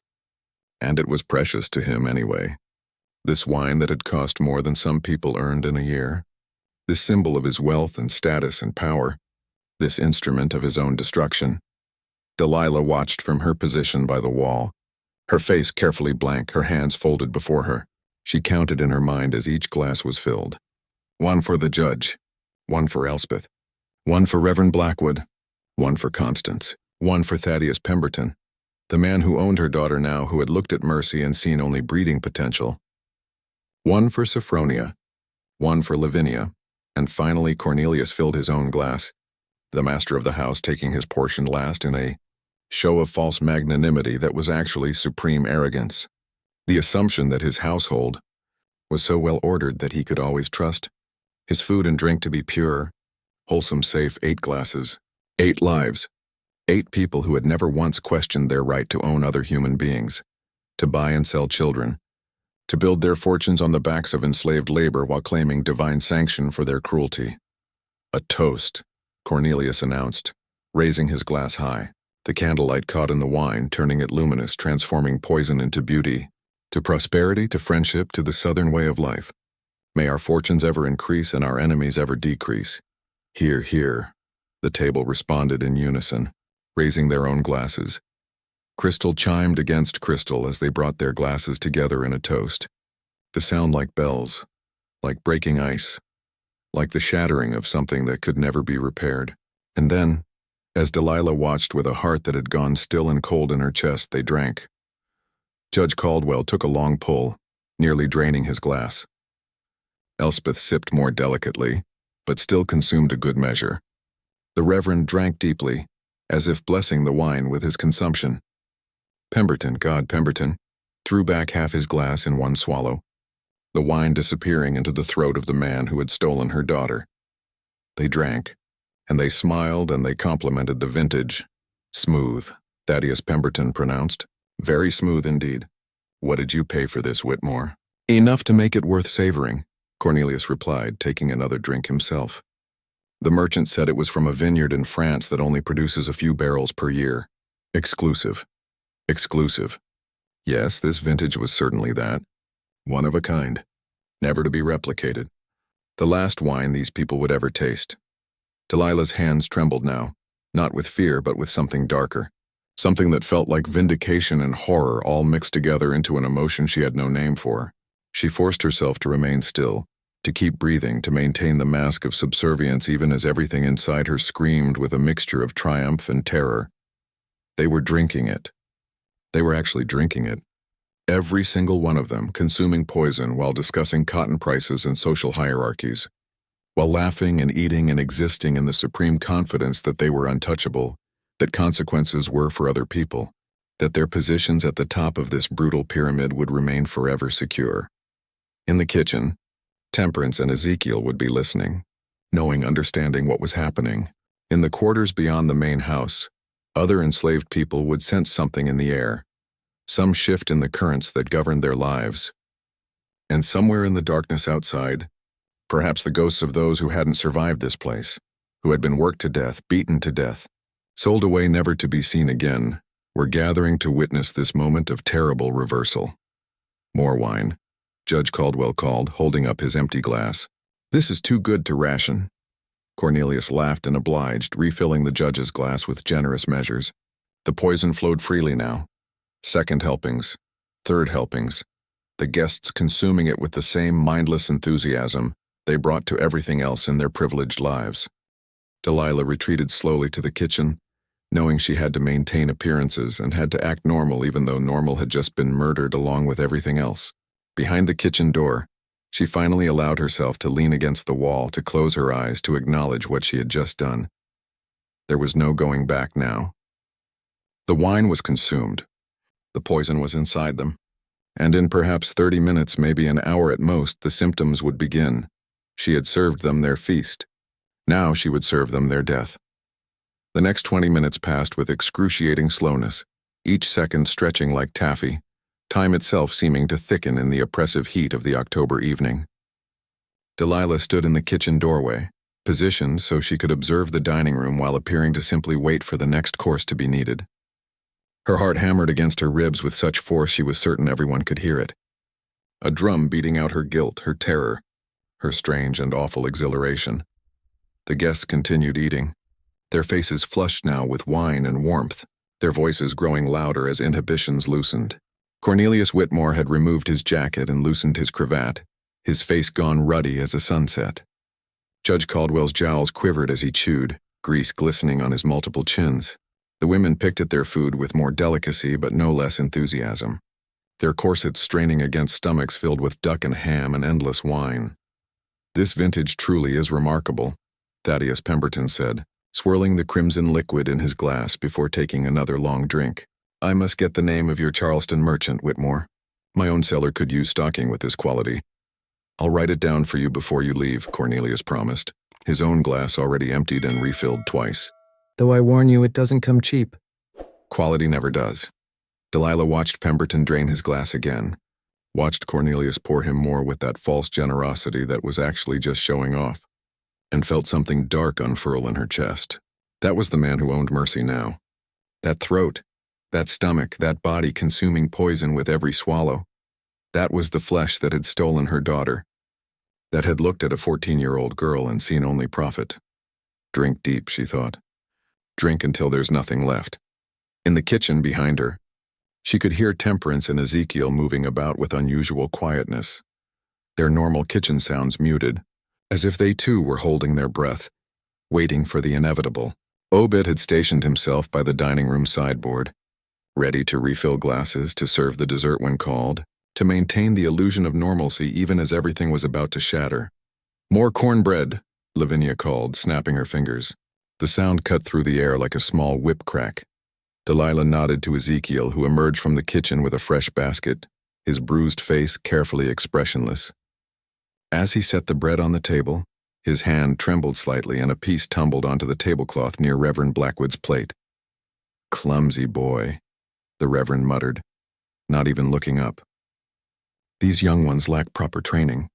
And it was precious to him anyway. This wine that had cost more than some people earned in a year. This symbol of his wealth and status and power. This instrument of his own destruction. Delilah watched from her position by the wall, her face carefully blank, her hands folded before her. She counted in her mind as each glass was filled. One for the judge, one for Elspeth, one for Reverend Blackwood, one for Constance, one for Thaddeus Pemberton, the man who owned her daughter now, who had looked at Mercy and seen only breeding potential, One for Sophronia, one for Lavinia, and finally Cornelius filled his own glass, the master of the house taking his portion last in a show of false magnanimity that was actually supreme arrogance. The assumption that his household was so well ordered that he could always trust his food and drink to be pure, wholesome, safe. 8 glasses, 8 lives, 8 people who had never once questioned their right to own other human beings, to buy and sell children, to build their fortunes on the backs of enslaved labor while claiming divine sanction for their cruelty. A toast, Cornelius announced, raising his glass high, the candlelight caught in the wine, turning it luminous, transforming poison into beauty, to prosperity, to friendship, to the Southern way of life. May our fortunes ever increase and our enemies ever decrease. Hear, hear, the table responded in unison, raising their own glasses. Crystal chimed against crystal as they brought their glasses together in a toast. The sound like bells, like breaking ice, like the shattering of something that could never be repaired. And then, as Delilah watched with a heart that had gone still and cold in her chest, they drank. Judge Caldwell took a long pull, nearly draining his glass. Elspeth sipped more delicately, but still consumed a good measure. The Reverend drank deeply, as if blessing the wine with his consumption. Pemberton, God Pemberton, threw back half his glass in one swallow, the wine disappearing into the throat of the man who had stolen her daughter. They drank, and they smiled and they complimented the vintage. Smooth, Thaddeus Pemberton pronounced. Very smooth indeed. What did you pay for this, Whitmore? Enough to make it worth savoring, Cornelius replied, taking another drink himself. The merchant said it was from a vineyard in France that only produces a few barrels per year. Exclusive. Exclusive. Yes, this vintage was certainly that. One of a kind. Never to be replicated. The last wine these people would ever taste. Delilah's hands trembled now, not with fear but with something darker. Something that felt like vindication and horror all mixed together into an emotion she had no name for. She forced herself to remain still, to keep breathing, to maintain the mask of subservience even as everything inside her screamed with a mixture of triumph and terror. They were drinking it. They were actually drinking it. Every single one of them consuming poison while discussing cotton prices and social hierarchies, while laughing and eating and existing in the supreme confidence that they were untouchable, that consequences were for other people, that their positions at the top of this brutal pyramid would remain forever secure. In the kitchen, Temperance and Ezekiel would be listening, knowing, understanding what was happening. In the quarters beyond the main house, other enslaved people would sense something in the air, some shift in the currents that governed their lives. And somewhere in the darkness outside, perhaps the ghosts of those who hadn't survived this place, who had been worked to death, beaten to death, sold away never to be seen again, were gathering to witness this moment of terrible reversal. More wine, Judge Caldwell called, holding up his empty glass. This is too good to ration. Cornelius laughed and obliged, refilling the judge's glass with generous measures. The poison flowed freely now. Second helpings, third helpings, the guests consuming it with the same mindless enthusiasm they brought to everything else in their privileged lives. Delilah retreated slowly to the kitchen, knowing she had to maintain appearances and had to act normal even though normal had just been murdered along with everything else. Behind the kitchen door, she finally allowed herself to lean against the wall, to close her eyes, to acknowledge what she had just done. There was no going back now. The wine was consumed. The poison was inside them. And in perhaps 30 minutes, maybe an hour at most, the symptoms would begin. She had served them their feast. Now she would serve them their death. The next 20 minutes passed with excruciating slowness, each second stretching like taffy, time itself seeming to thicken in the oppressive heat of the October evening. Delilah stood in the kitchen doorway, positioned so she could observe the dining room while appearing to simply wait for the next course to be needed. Her heart hammered against her ribs with such force she was certain everyone could hear it. A drum beating out her guilt, her terror, her strange and awful exhilaration. The guests continued eating, their faces flushed now with wine and warmth, their voices growing louder as inhibitions loosened. Cornelius Whitmore had removed his jacket and loosened his cravat, his face gone ruddy as a sunset. Judge Caldwell's jowls quivered as he chewed, grease glistening on his multiple chins. The women picked at their food with more delicacy but no less enthusiasm. their corsets straining against stomachs filled with duck and ham and endless wine. "This vintage truly is remarkable," Thaddeus Pemberton said, swirling the crimson liquid in his glass before taking another long drink. "I must get the name of your Charleston merchant, Whitmore. My own cellar could use stocking with this quality." "I'll write it down for you before you leave," Cornelius promised, his own glass already emptied and refilled twice. "Though I warn you, it doesn't come cheap." "Quality never does." Delilah watched Pemberton drain his glass again, watched Cornelius pour him more with that false generosity that was actually just showing off, and felt something dark unfurl in her chest. That was the man who owned Mercy now. That throat, that stomach, that body consuming poison with every swallow. That was the flesh that had stolen her daughter, that had looked at a 14-year-old girl and seen only profit. Drink deep, she thought. Drink until there's nothing left. In the kitchen behind her, she could hear Temperance and Ezekiel moving about with unusual quietness, their normal kitchen sounds muted, as if they too were holding their breath, waiting for the inevitable. Obed had stationed himself by the dining room sideboard, ready to refill glasses, to serve the dessert when called, to maintain the illusion of normalcy even as everything was about to shatter. "More cornbread," Lavinia called, snapping her fingers. The sound cut through the air like a small whip crack. Delilah nodded to Ezekiel, who emerged from the kitchen with a fresh basket, his bruised face carefully expressionless. As he set the bread on the table, his hand trembled slightly and a piece tumbled onto the tablecloth near Reverend Blackwood's plate. "Clumsy boy," the Reverend muttered, not even looking up. "These young ones lack proper training."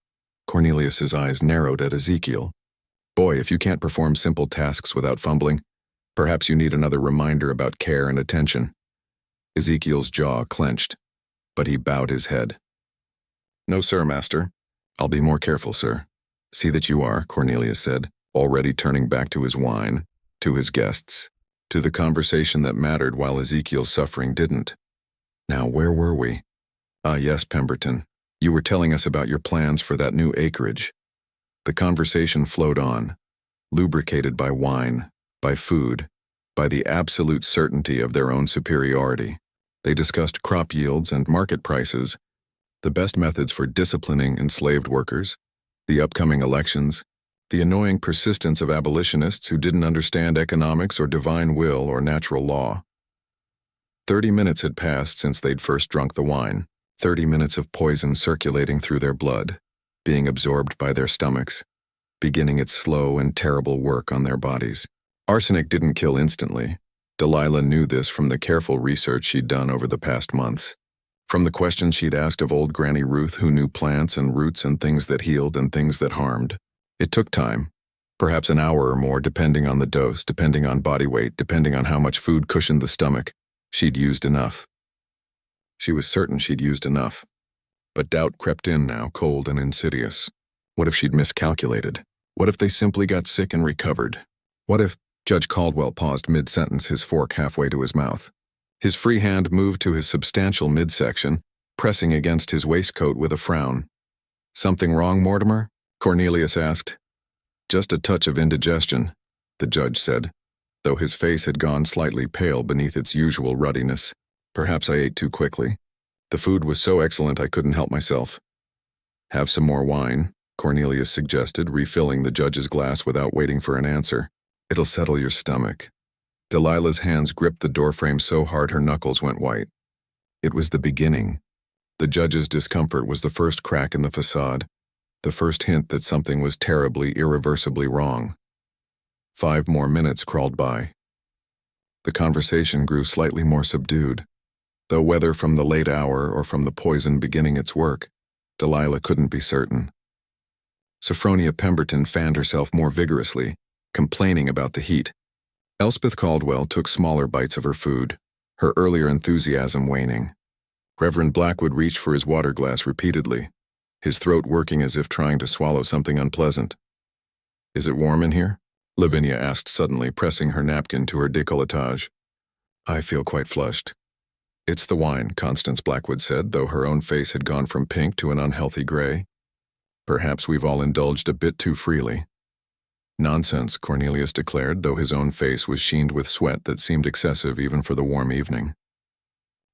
Cornelius's eyes narrowed at Ezekiel. "Boy, if you can't perform simple tasks without fumbling, perhaps you need another reminder about care and attention." Ezekiel's jaw clenched, but he bowed his head. "No, sir, master. I'll be more careful, sir." "See that you are," Cornelius said, already turning back to his wine, to his guests, to the conversation that mattered while Ezekiel's suffering didn't. "Now, where were we?" "Ah, yes, Pemberton. You were telling us about your plans for that new acreage." The conversation flowed on, lubricated by wine, by food, by the absolute certainty of their own superiority. They discussed crop yields and market prices, the best methods for disciplining enslaved workers, the upcoming elections, the annoying persistence of abolitionists who didn't understand economics or divine will or natural law. 30 minutes had passed since they'd first drunk the wine, 30 minutes of poison circulating through their blood, being absorbed by their stomachs, beginning its slow and terrible work on their bodies. Arsenic didn't kill instantly. Delilah knew this from the careful research she'd done over the past months. From the questions she'd asked of old Granny Ruth, who knew plants and roots and things that healed and things that harmed. It took time, perhaps an hour or more depending on the dose, depending on body weight, depending on how much food cushioned the stomach. She'd used enough. She was certain she'd used enough. But doubt crept in now, cold and insidious. What if she'd miscalculated? What if they simply got sick and recovered? What if— Judge Caldwell paused mid-sentence, his fork halfway to his mouth. His free hand moved to his substantial midsection, pressing against his waistcoat with a frown. "Something wrong, Mortimer?" Cornelius asked. "Just a touch of indigestion," the judge said, though his face had gone slightly pale beneath its usual ruddiness. "Perhaps I ate too quickly. The food was so excellent I couldn't help myself." "Have some more wine," Cornelius suggested, refilling the judge's glass without waiting for an answer. "It'll settle your stomach." Delilah's hands gripped the doorframe so hard her knuckles went white. It was the beginning. The judge's discomfort was the first crack in the facade, the first hint that something was terribly, irreversibly wrong. 5 more minutes crawled by. The conversation grew slightly more subdued, though whether from the late hour or from the poison beginning its work, Delilah couldn't be certain. Sophronia Pemberton fanned herself more vigorously, complaining about the heat. Elspeth Caldwell took smaller bites of her food, her earlier enthusiasm waning. Reverend Blackwood reached for his water glass repeatedly, his throat working as if trying to swallow something unpleasant. "Is it warm in here?" Lavinia asked suddenly, pressing her napkin to her décolletage. "I feel quite flushed." "It's the wine," Constance Blackwood said, though her own face had gone from pink to an unhealthy gray. "Perhaps we've all indulged a bit too freely." "Nonsense," Cornelius declared, though his own face was sheened with sweat that seemed excessive even for the warm evening.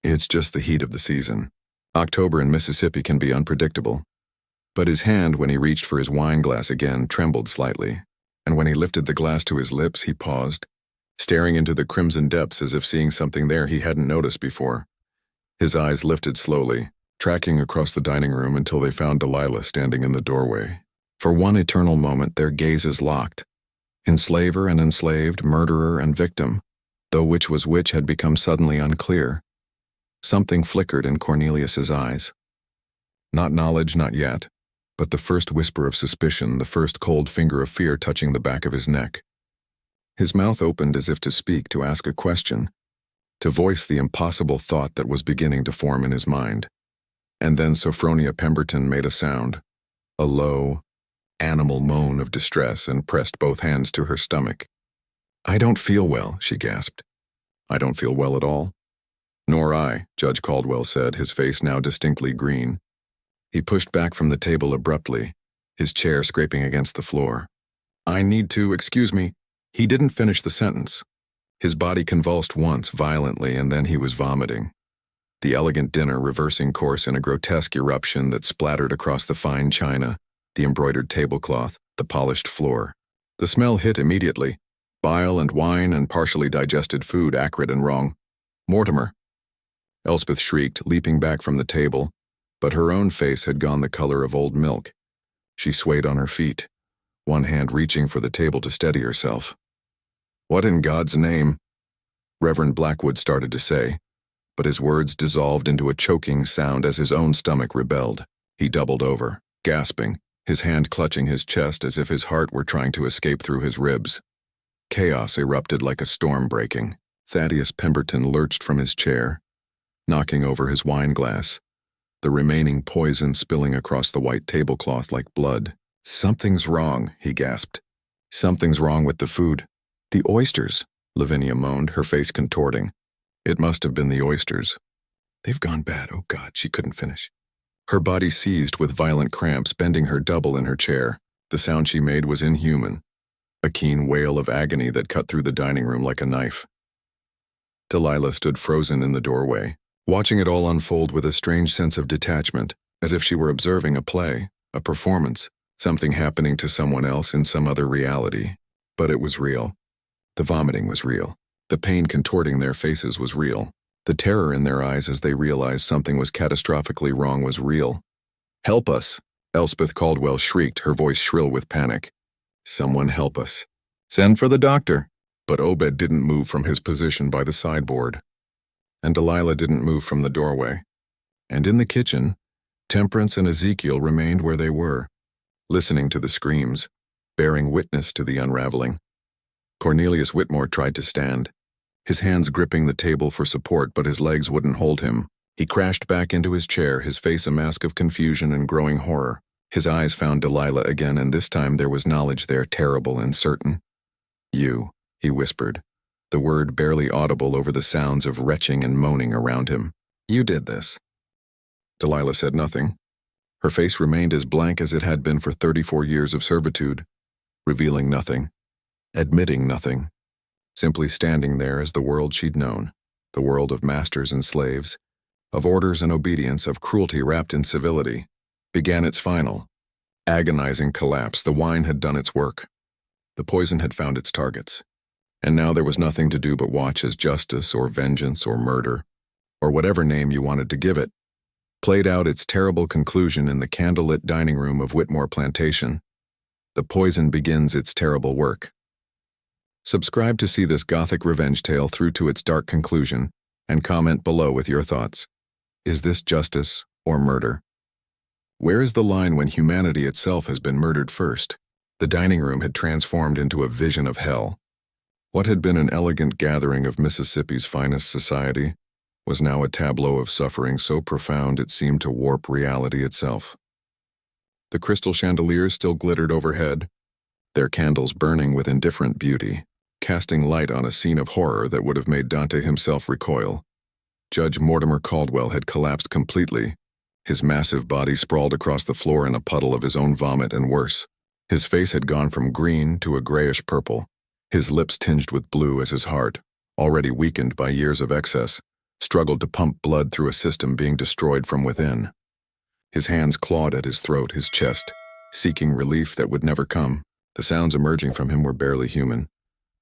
"It's just the heat of the season. October in Mississippi can be unpredictable. But his hand, when he reached for his wine glass again, trembled slightly, and when he lifted the glass to his lips, he paused, staring into the crimson depths as if seeing something there he hadn't noticed before. His eyes lifted slowly, tracking across the dining room until they found Delilah standing in the doorway. For one eternal moment, their gazes locked. Enslaver and enslaved, murderer and victim, though which was which had become suddenly unclear. Something flickered in Cornelius's eyes. Not knowledge, not yet, but the first whisper of suspicion, the first cold finger of fear touching the back of his neck. His mouth opened as if to speak, to ask a question, to voice the impossible thought that was beginning to form in his mind. And then Sophronia Pemberton made a sound, a low, animal moan of distress, and pressed both hands to her stomach. "I don't feel well," she gasped. "I don't feel well at all." "Nor I," Judge Caldwell said, his face now distinctly green. He pushed back from the table abruptly, his chair scraping against the floor. "I need to, excuse me." He didn't finish the sentence. His body convulsed once violently, and then he was vomiting. The elegant dinner reversing course in a grotesque eruption that splattered across the fine china, the embroidered tablecloth, the polished floor. The smell hit immediately. Bile and wine and partially digested food, acrid and wrong. "Mortimer!" Elspeth shrieked, leaping back from the table, but her own face had gone the color of old milk. She swayed on her feet, one hand reaching for the table to steady herself. "What in God's name?" Reverend Blackwood started to say, but his words dissolved into a choking sound as his own stomach rebelled. He doubled over, gasping, his hand clutching his chest as if his heart were trying to escape through his ribs. Chaos erupted like a storm breaking. Thaddeus Pemberton lurched from his chair, knocking over his wine glass, the remaining poison spilling across the white tablecloth like blood. "Something's wrong," he gasped. "Something's wrong with the food." "The oysters," Lavinia moaned, her face contorting. It must have been the oysters. "They've gone bad, oh God," she couldn't finish. Her body seized with violent cramps, bending her double in her chair. The sound she made was inhuman, a keen wail of agony that cut through the dining room like a knife. Delilah stood frozen in the doorway, watching it all unfold with a strange sense of detachment, as if she were observing a play, a performance, something happening to someone else in some other reality. But it was real. The vomiting was real. The pain contorting their faces was real. The terror in their eyes as they realized something was catastrophically wrong was real. "Help us!" Elspeth Caldwell shrieked, her voice shrill with panic. "Someone help us. Send for the doctor." But Obed didn't move from his position by the sideboard. And Delilah didn't move from the doorway. And in the kitchen, Temperance and Ezekiel remained where they were, listening to the screams, bearing witness to the unraveling. Cornelius Whitmore tried to stand, his hands gripping the table for support, but his legs wouldn't hold him. He crashed back into his chair, his face a mask of confusion and growing horror. His eyes found Delilah again, and this time there was knowledge there, terrible and certain. "You," he whispered, the word barely audible over the sounds of retching and moaning around him. "You did this." Delilah said nothing. Her face remained as blank as it had been for 34 years of servitude, revealing nothing, admitting nothing, simply standing there as the world she'd known, the world of masters and slaves, of orders and obedience, of cruelty wrapped in civility, began its final, agonizing collapse. The wine had done its work. The poison had found its targets. And now there was nothing to do but watch as justice or vengeance or murder, or whatever name you wanted to give it, played out its terrible conclusion in the candlelit dining room of Whitmore Plantation. The poison begins its terrible work. Subscribe to see this gothic revenge tale through to its dark conclusion, and comment below with your thoughts. Is this justice or murder? Where is the line when humanity itself has been murdered first? The dining room had transformed into a vision of hell. What had been an elegant gathering of Mississippi's finest society was now a tableau of suffering so profound it seemed to warp reality itself. The crystal chandeliers still glittered overhead, their candles burning with indifferent beauty, casting light on a scene of horror that would have made Dante himself recoil. Judge Mortimer Caldwell had collapsed completely, his massive body sprawled across the floor in a puddle of his own vomit and worse. His face had gone from green to a grayish purple, his lips tinged with blue as his heart, already weakened by years of excess, struggled to pump blood through a system being destroyed from within. His hands clawed at his throat, his chest, seeking relief that would never come. The sounds emerging from him were barely human.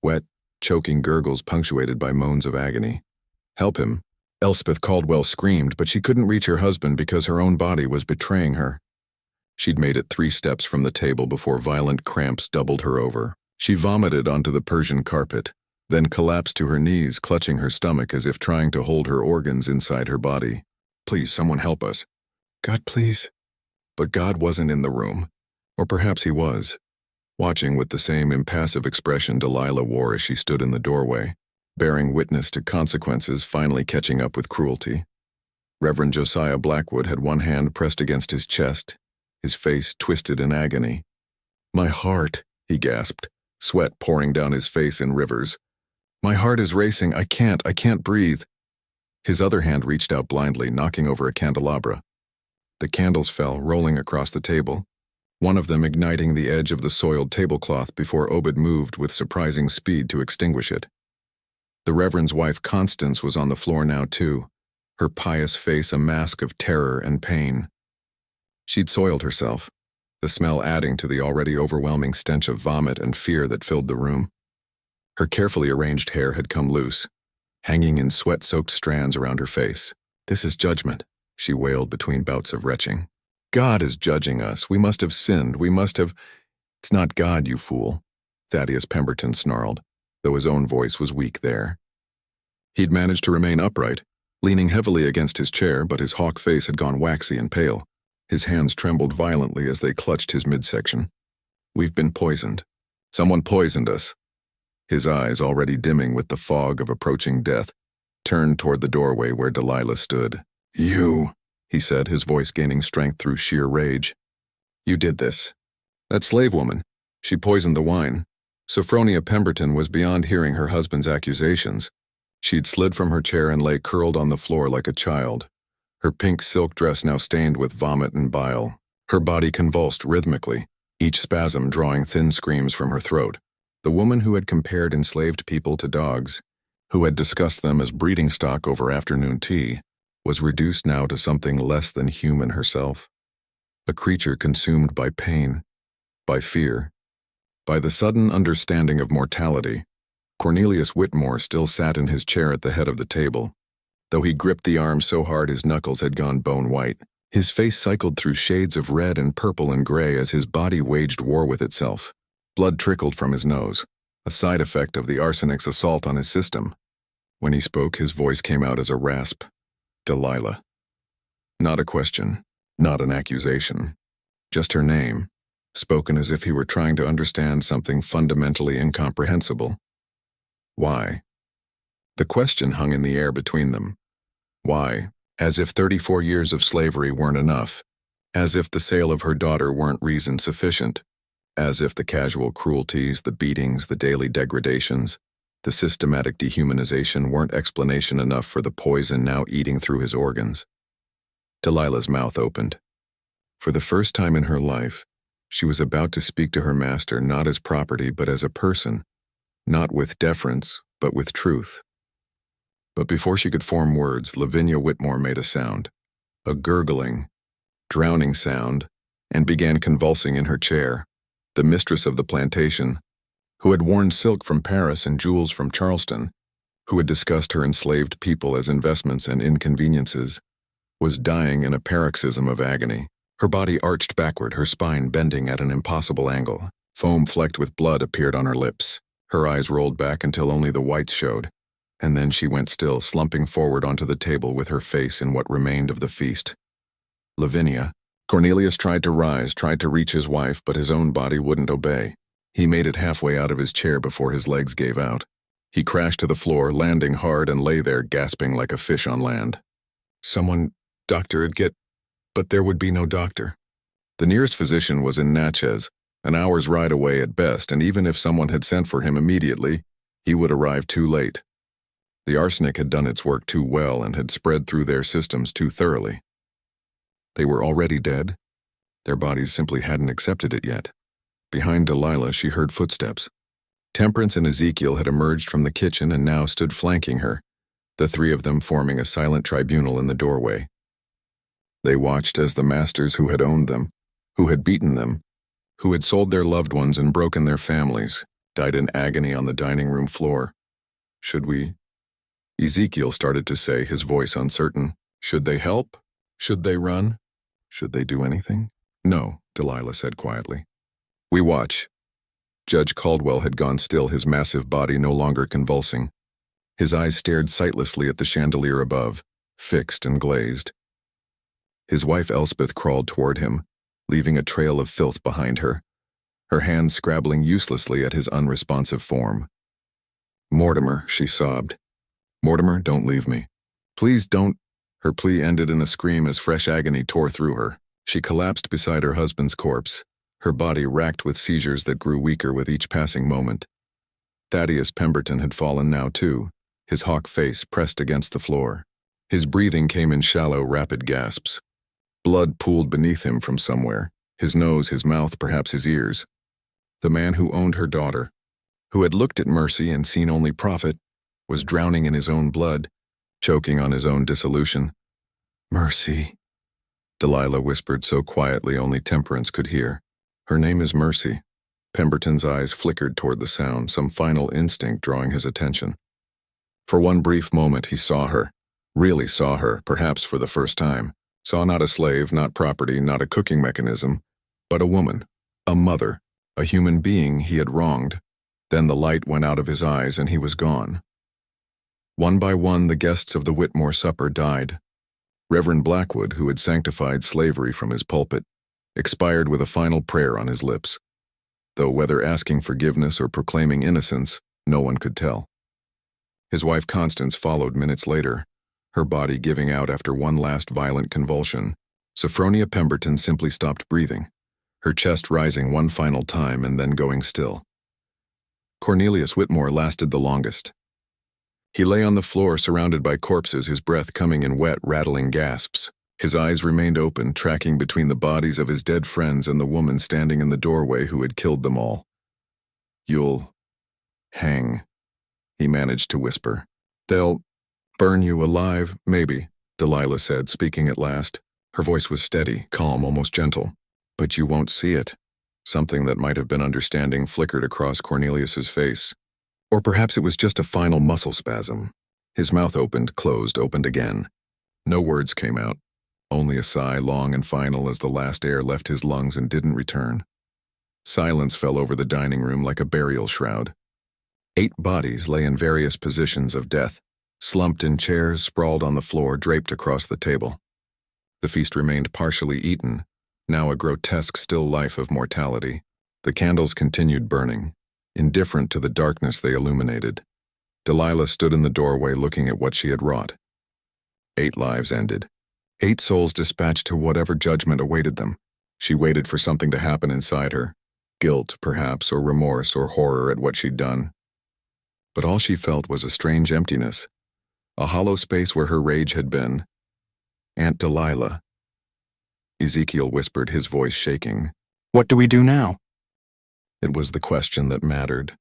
Wet, choking gurgles punctuated by moans of agony. "Help him." Elspeth Caldwell screamed, but she couldn't reach her husband because her own body was betraying her. She'd made it 3 steps from the table before violent cramps doubled her over. She vomited onto the Persian carpet, then collapsed to her knees, clutching her stomach as if trying to hold her organs inside her body. "Please, someone help us." "God, please." But God wasn't in the room. Or perhaps he was, watching with the same impassive expression Delilah wore as she stood in the doorway, bearing witness to consequences finally catching up with cruelty. Reverend Josiah Blackwood had one hand pressed against his chest, his face twisted in agony. "My heart," he gasped, sweat pouring down his face in rivers. "My heart is racing. I can't breathe." His other hand reached out blindly, knocking over a candelabra. The candles fell, rolling across the table, one of them igniting the edge of the soiled tablecloth before Obed moved with surprising speed to extinguish it. The Reverend's wife, Constance, was on the floor now too, her pious face a mask of terror and pain. She'd soiled herself, the smell adding to the already overwhelming stench of vomit and fear that filled the room. Her carefully arranged hair had come loose, hanging in sweat-soaked strands around her face. "This is judgment," she wailed between bouts of retching. "God is judging us. We must have sinned. We must have—" "It's not God, you fool," Thaddeus Pemberton snarled, though his own voice was weak there. He'd managed to remain upright, leaning heavily against his chair, but his hawk face had gone waxy and pale. His hands trembled violently as they clutched his midsection. "We've been poisoned. Someone poisoned us." His eyes, already dimming with the fog of approaching death, turned toward the doorway where Delilah stood. "You," he said, his voice gaining strength through sheer rage. "You did this. That slave woman. She poisoned the wine." Sophronia Pemberton was beyond hearing her husband's accusations. She'd slid from her chair and lay curled on the floor like a child, her pink silk dress now stained with vomit and bile. Her body convulsed rhythmically, each spasm drawing thin screams from her throat. The woman who had compared enslaved people to dogs, who had discussed them as breeding stock over afternoon tea, was reduced now to something less than human herself. A creature consumed by pain, by fear, by the sudden understanding of mortality. Cornelius Whitmore still sat in his chair at the head of the table, though he gripped the arm so hard his knuckles had gone bone white. His face cycled through shades of red and purple and gray as his body waged war with itself. Blood trickled from his nose, a side effect of the arsenic's assault on his system. When he spoke, his voice came out as a rasp. "Delilah." Not a question, not an accusation. Just her name, spoken as if he were trying to understand something fundamentally incomprehensible. Why? The question hung in the air between them. Why? As if 34 years of slavery weren't enough. As if the sale of her daughter weren't reason sufficient. As if the casual cruelties, the beatings, the daily degradations, the systematic dehumanization weren't explanation enough for the poison now eating through his organs. Delilah's mouth opened. For the first time in her life, she was about to speak to her master not as property but as a person, not with deference but with truth. But before she could form words, Lavinia Whitmore made a sound, a gurgling, drowning sound, and began convulsing in her chair. The mistress of the plantation, who had worn silk from Paris and jewels from Charleston, who had discussed her enslaved people as investments and inconveniences, was dying in a paroxysm of agony. Her body arched backward, her spine bending at an impossible angle. Foam flecked with blood appeared on her lips. Her eyes rolled back until only the whites showed, and then she went still, slumping forward onto the table with her face in what remained of the feast. Lavinia. Cornelius tried to rise, tried to reach his wife, but his own body wouldn't obey. He made it halfway out of his chair before his legs gave out. He crashed to the floor, landing hard, and lay there gasping like a fish on land. Someone, doctor'd get, but there would be no doctor. The nearest physician was in Natchez, an hour's ride away at best, and even if someone had sent for him immediately, he would arrive too late. The arsenic had done its work too well and had spread through their systems too thoroughly. They were already dead. Their bodies simply hadn't accepted it yet. Behind Delilah, she heard footsteps. Temperance and Ezekiel had emerged from the kitchen and now stood flanking her, the three of them forming a silent tribunal in the doorway. They watched as the masters who had owned them, who had beaten them, who had sold their loved ones and broken their families, died in agony on the dining room floor. Should we? Ezekiel started to say, his voice uncertain. Should they help? Should they run? Should they do anything? No, Delilah said quietly. We watch. Judge Caldwell had gone still, his massive body no longer convulsing. His eyes stared sightlessly at the chandelier above, fixed and glazed. His wife Elspeth crawled toward him, leaving a trail of filth behind her, her hands scrabbling uselessly at his unresponsive form. Mortimer, she sobbed. Mortimer, don't leave me. Please don't. Her plea ended in a scream as fresh agony tore through her. She collapsed beside her husband's corpse, her body racked with seizures that grew weaker with each passing moment. Thaddeus Pemberton had fallen now too, his hawk face pressed against the floor. His breathing came in shallow, rapid gasps. Blood pooled beneath him from somewhere, his nose, his mouth, perhaps his ears. The man who owned her daughter, who had looked at mercy and seen only profit, was drowning in his own blood, choking on his own dissolution. Mercy, Delilah whispered so quietly only Temperance could hear. Her name is Mercy. Pemberton's eyes flickered toward the sound, some final instinct drawing his attention. For one brief moment he saw her, really saw her, perhaps for the first time. Saw not a slave, not property, not a cooking mechanism, but a woman, a mother, a human being he had wronged. Then the light went out of his eyes and he was gone. One by one the guests of the Whitmore supper died. Reverend Blackwood, who had sanctified slavery from his pulpit, expired with a final prayer on his lips, though whether asking forgiveness or proclaiming innocence, no one could tell. His wife Constance followed minutes later, her body giving out after one last violent convulsion. Sophronia Pemberton simply stopped breathing, her chest rising one final time and then going still. Cornelius Whitmore lasted the longest. He lay on the floor surrounded by corpses, his breath coming in wet, rattling gasps. His eyes remained open, tracking between the bodies of his dead friends and the woman standing in the doorway who had killed them all. You'll hang, he managed to whisper. They'll burn you alive, maybe, Delilah said, speaking at last. Her voice was steady, calm, almost gentle. But you won't see it. Something that might have been understanding flickered across Cornelius's face. Or perhaps it was just a final muscle spasm. His mouth opened, closed, opened again. No words came out, only a sigh, long and final as the last air left his lungs and didn't return. Silence fell over the dining room like a burial shroud. 8 bodies lay in various positions of death, slumped in chairs, sprawled on the floor, draped across the table. The feast remained partially eaten, now a grotesque still life of mortality. The candles continued burning, indifferent to the darkness they illuminated. Delilah stood in the doorway looking at what she had wrought. 8 lives ended. 8 souls dispatched to whatever judgment awaited them. She waited for something to happen inside her. Guilt, perhaps, or remorse, or horror at what she'd done. But all she felt was a strange emptiness, a hollow space where her rage had been. Aunt Delilah. Ezekiel whispered, his voice shaking. What do we do now? It was the question that mattered.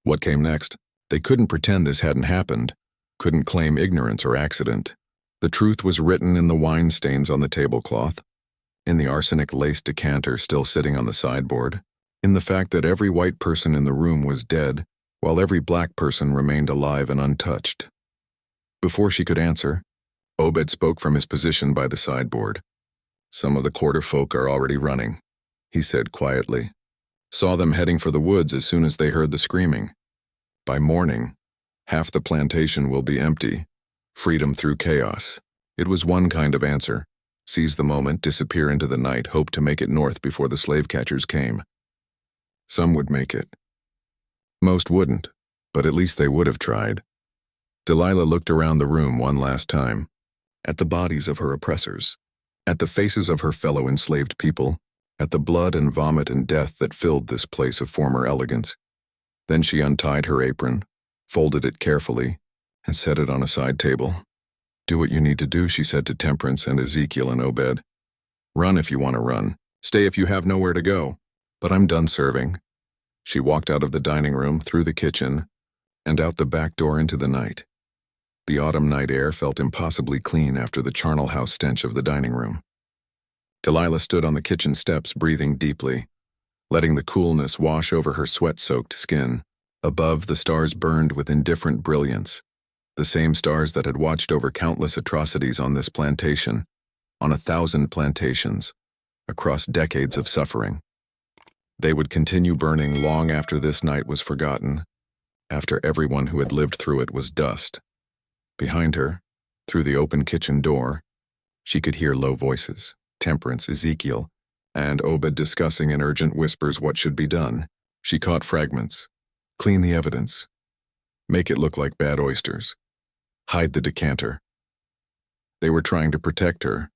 What came next? They couldn't pretend this hadn't happened, couldn't claim ignorance or accident. The truth was written in the wine stains on the tablecloth, in the arsenic-laced decanter still sitting on the sideboard, in the fact that every white person in the room was dead, while every black person remained alive and untouched. Before she could answer, Obed spoke from his position by the sideboard. Some of the quarter folk are already running, he said quietly. Saw them heading for the woods as soon as they heard the screaming. By morning, half the plantation will be empty. Freedom through chaos. It was one kind of answer. Seize the moment, disappear into the night, hope to make it north before the slave catchers came. Some would make it. Most wouldn't, but at least they would have tried. Delilah looked around the room one last time, at the bodies of her oppressors, at the faces of her fellow enslaved people, at the blood and vomit and death that filled this place of former elegance. Then she untied her apron, folded it carefully, and set it on a side table. Do what you need to do, she said to Temperance and Ezekiel and Obed. Run if you want to run. Stay if you have nowhere to go. But I'm done serving. She walked out of the dining room, through the kitchen, and out the back door into the night. The autumn night air felt impossibly clean after the charnel house stench of the dining room. Delilah stood on the kitchen steps, breathing deeply, letting the coolness wash over her sweat-soaked skin. Above, the stars burned with indifferent brilliance, the same stars that had watched over countless atrocities on this plantation, on 1,000 plantations, across decades of suffering. They would continue burning long after this night was forgotten, after everyone who had lived through it was dust. Behind her, through the open kitchen door, she could hear low voices, Temperance, Ezekiel, and Obed discussing in urgent whispers what should be done. She caught fragments. Clean the evidence. Make it look like bad oysters. Hide the decanter. They were trying to protect her,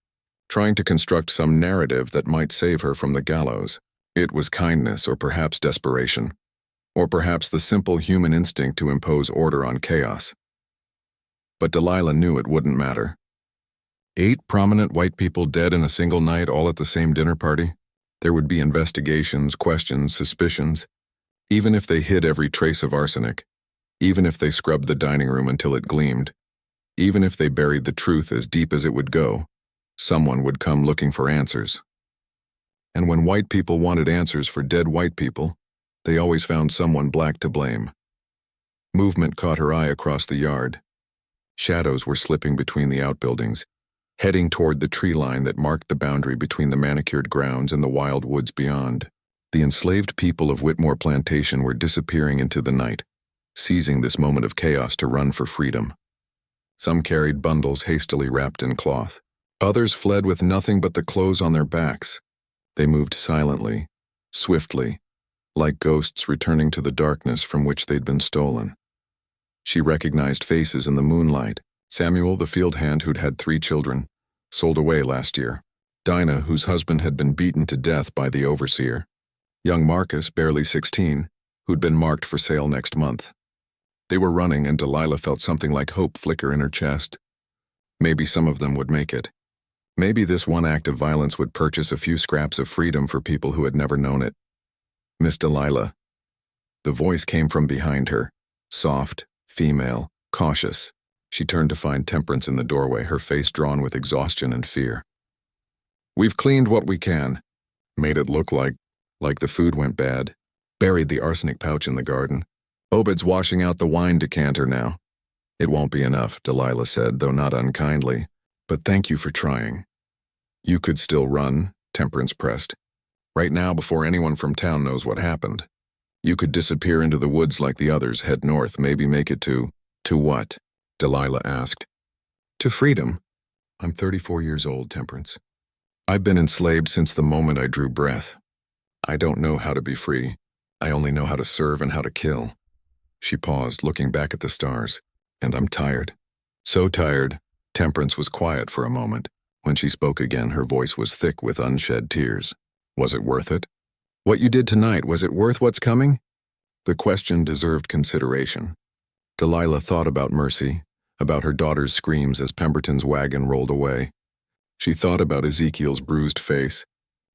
trying to construct some narrative that might save her from the gallows. It was kindness, or perhaps desperation, or perhaps the simple human instinct to impose order on chaos. But Delilah knew it wouldn't matter. 8 prominent white people dead in a single night, all at the same dinner party. There would be investigations, questions, suspicions. Even if they hid every trace of arsenic, even if they scrubbed the dining room until it gleamed, even if they buried the truth as deep as it would go, someone would come looking for answers. And when white people wanted answers for dead white people, they always found someone black to blame. Movement caught her eye across the yard. Shadows were slipping between the outbuildings, heading toward the tree line that marked the boundary between the manicured grounds and the wild woods beyond. The enslaved people of Whitmore Plantation were disappearing into the night, seizing this moment of chaos to run for freedom. Some carried bundles hastily wrapped in cloth. Others fled with nothing but the clothes on their backs. They moved silently, swiftly, like ghosts returning to the darkness from which they'd been stolen. She recognized faces in the moonlight. Samuel, the field hand who'd had 3 children, sold away last year. Dinah, whose husband had been beaten to death by the overseer. Young Marcus, barely 16, who'd been marked for sale next month. They were running, and Delilah felt something like hope flicker in her chest. Maybe some of them would make it. Maybe this one act of violence would purchase a few scraps of freedom for people who had never known it. Miss Delilah. The voice came from behind her, soft, female, cautious. She turned to find Temperance in the doorway, her face drawn with exhaustion and fear. "We've cleaned what we can. Made it look like the food went bad. Buried the arsenic pouch in the garden. Obed's washing out the wine decanter now." "It won't be enough," Delilah said, though not unkindly. "But thank you for trying." "You could still run," Temperance pressed. "Right now, before anyone from town knows what happened. You could disappear into the woods like the others, head north, maybe make it to..." "To what?" Delilah asked. "To freedom. I'm 34 years old, Temperance. I've been enslaved since the moment I drew breath. I don't know how to be free. I only know how to serve and how to kill." She paused, looking back at the stars. "And I'm tired. So tired." Temperance was quiet for a moment. When she spoke again, her voice was thick with unshed tears. "Was it worth it? What you did tonight, was it worth what's coming?" The question deserved consideration. Delilah thought about Mercy, about her daughter's screams as Pemberton's wagon rolled away. She thought about Ezekiel's bruised face,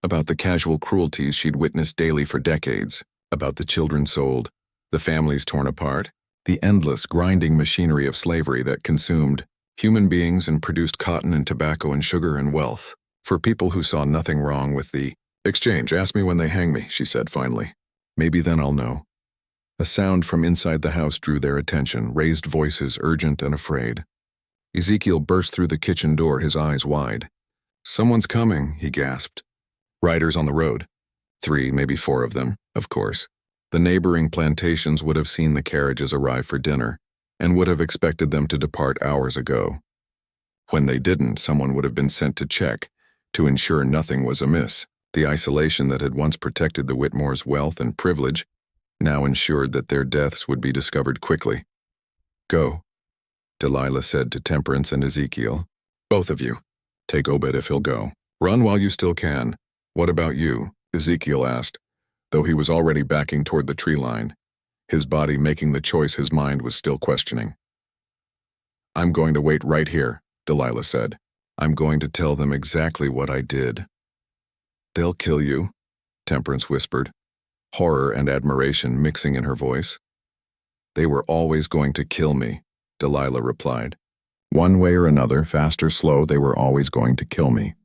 about the casual cruelties she'd witnessed daily for decades, about the children sold, the families torn apart, the endless grinding machinery of slavery that consumed human beings and produced cotton and tobacco and sugar and wealth. For people who saw nothing wrong with the exchange, "Ask me when they hang me," she said finally. "Maybe then I'll know." A sound from inside the house drew their attention, raised voices, urgent and afraid. Ezekiel burst through the kitchen door, his eyes wide. "Someone's coming," he gasped. Riders on the road. 3, maybe 4 of them, of course. The neighboring plantations would have seen the carriages arrive for dinner, and would have expected them to depart hours ago. When they didn't, someone would have been sent to check, to ensure nothing was amiss. The isolation that had once protected the Whitmores' wealth and privilege now ensured that their deaths would be discovered quickly. "Go," Delilah said to Temperance and Ezekiel. "Both of you. Take Obed if he'll go. Run while you still can." "What about you?" Ezekiel asked, though he was already backing toward the tree line, his body making the choice his mind was still questioning. "I'm going to wait right here," Delilah said. "I'm going to tell them exactly what I did." "They'll kill you," Temperance whispered, horror and admiration mixing in her voice. "They were always going to kill me," Delilah replied. One way or another, fast or slow, they were always going to kill me.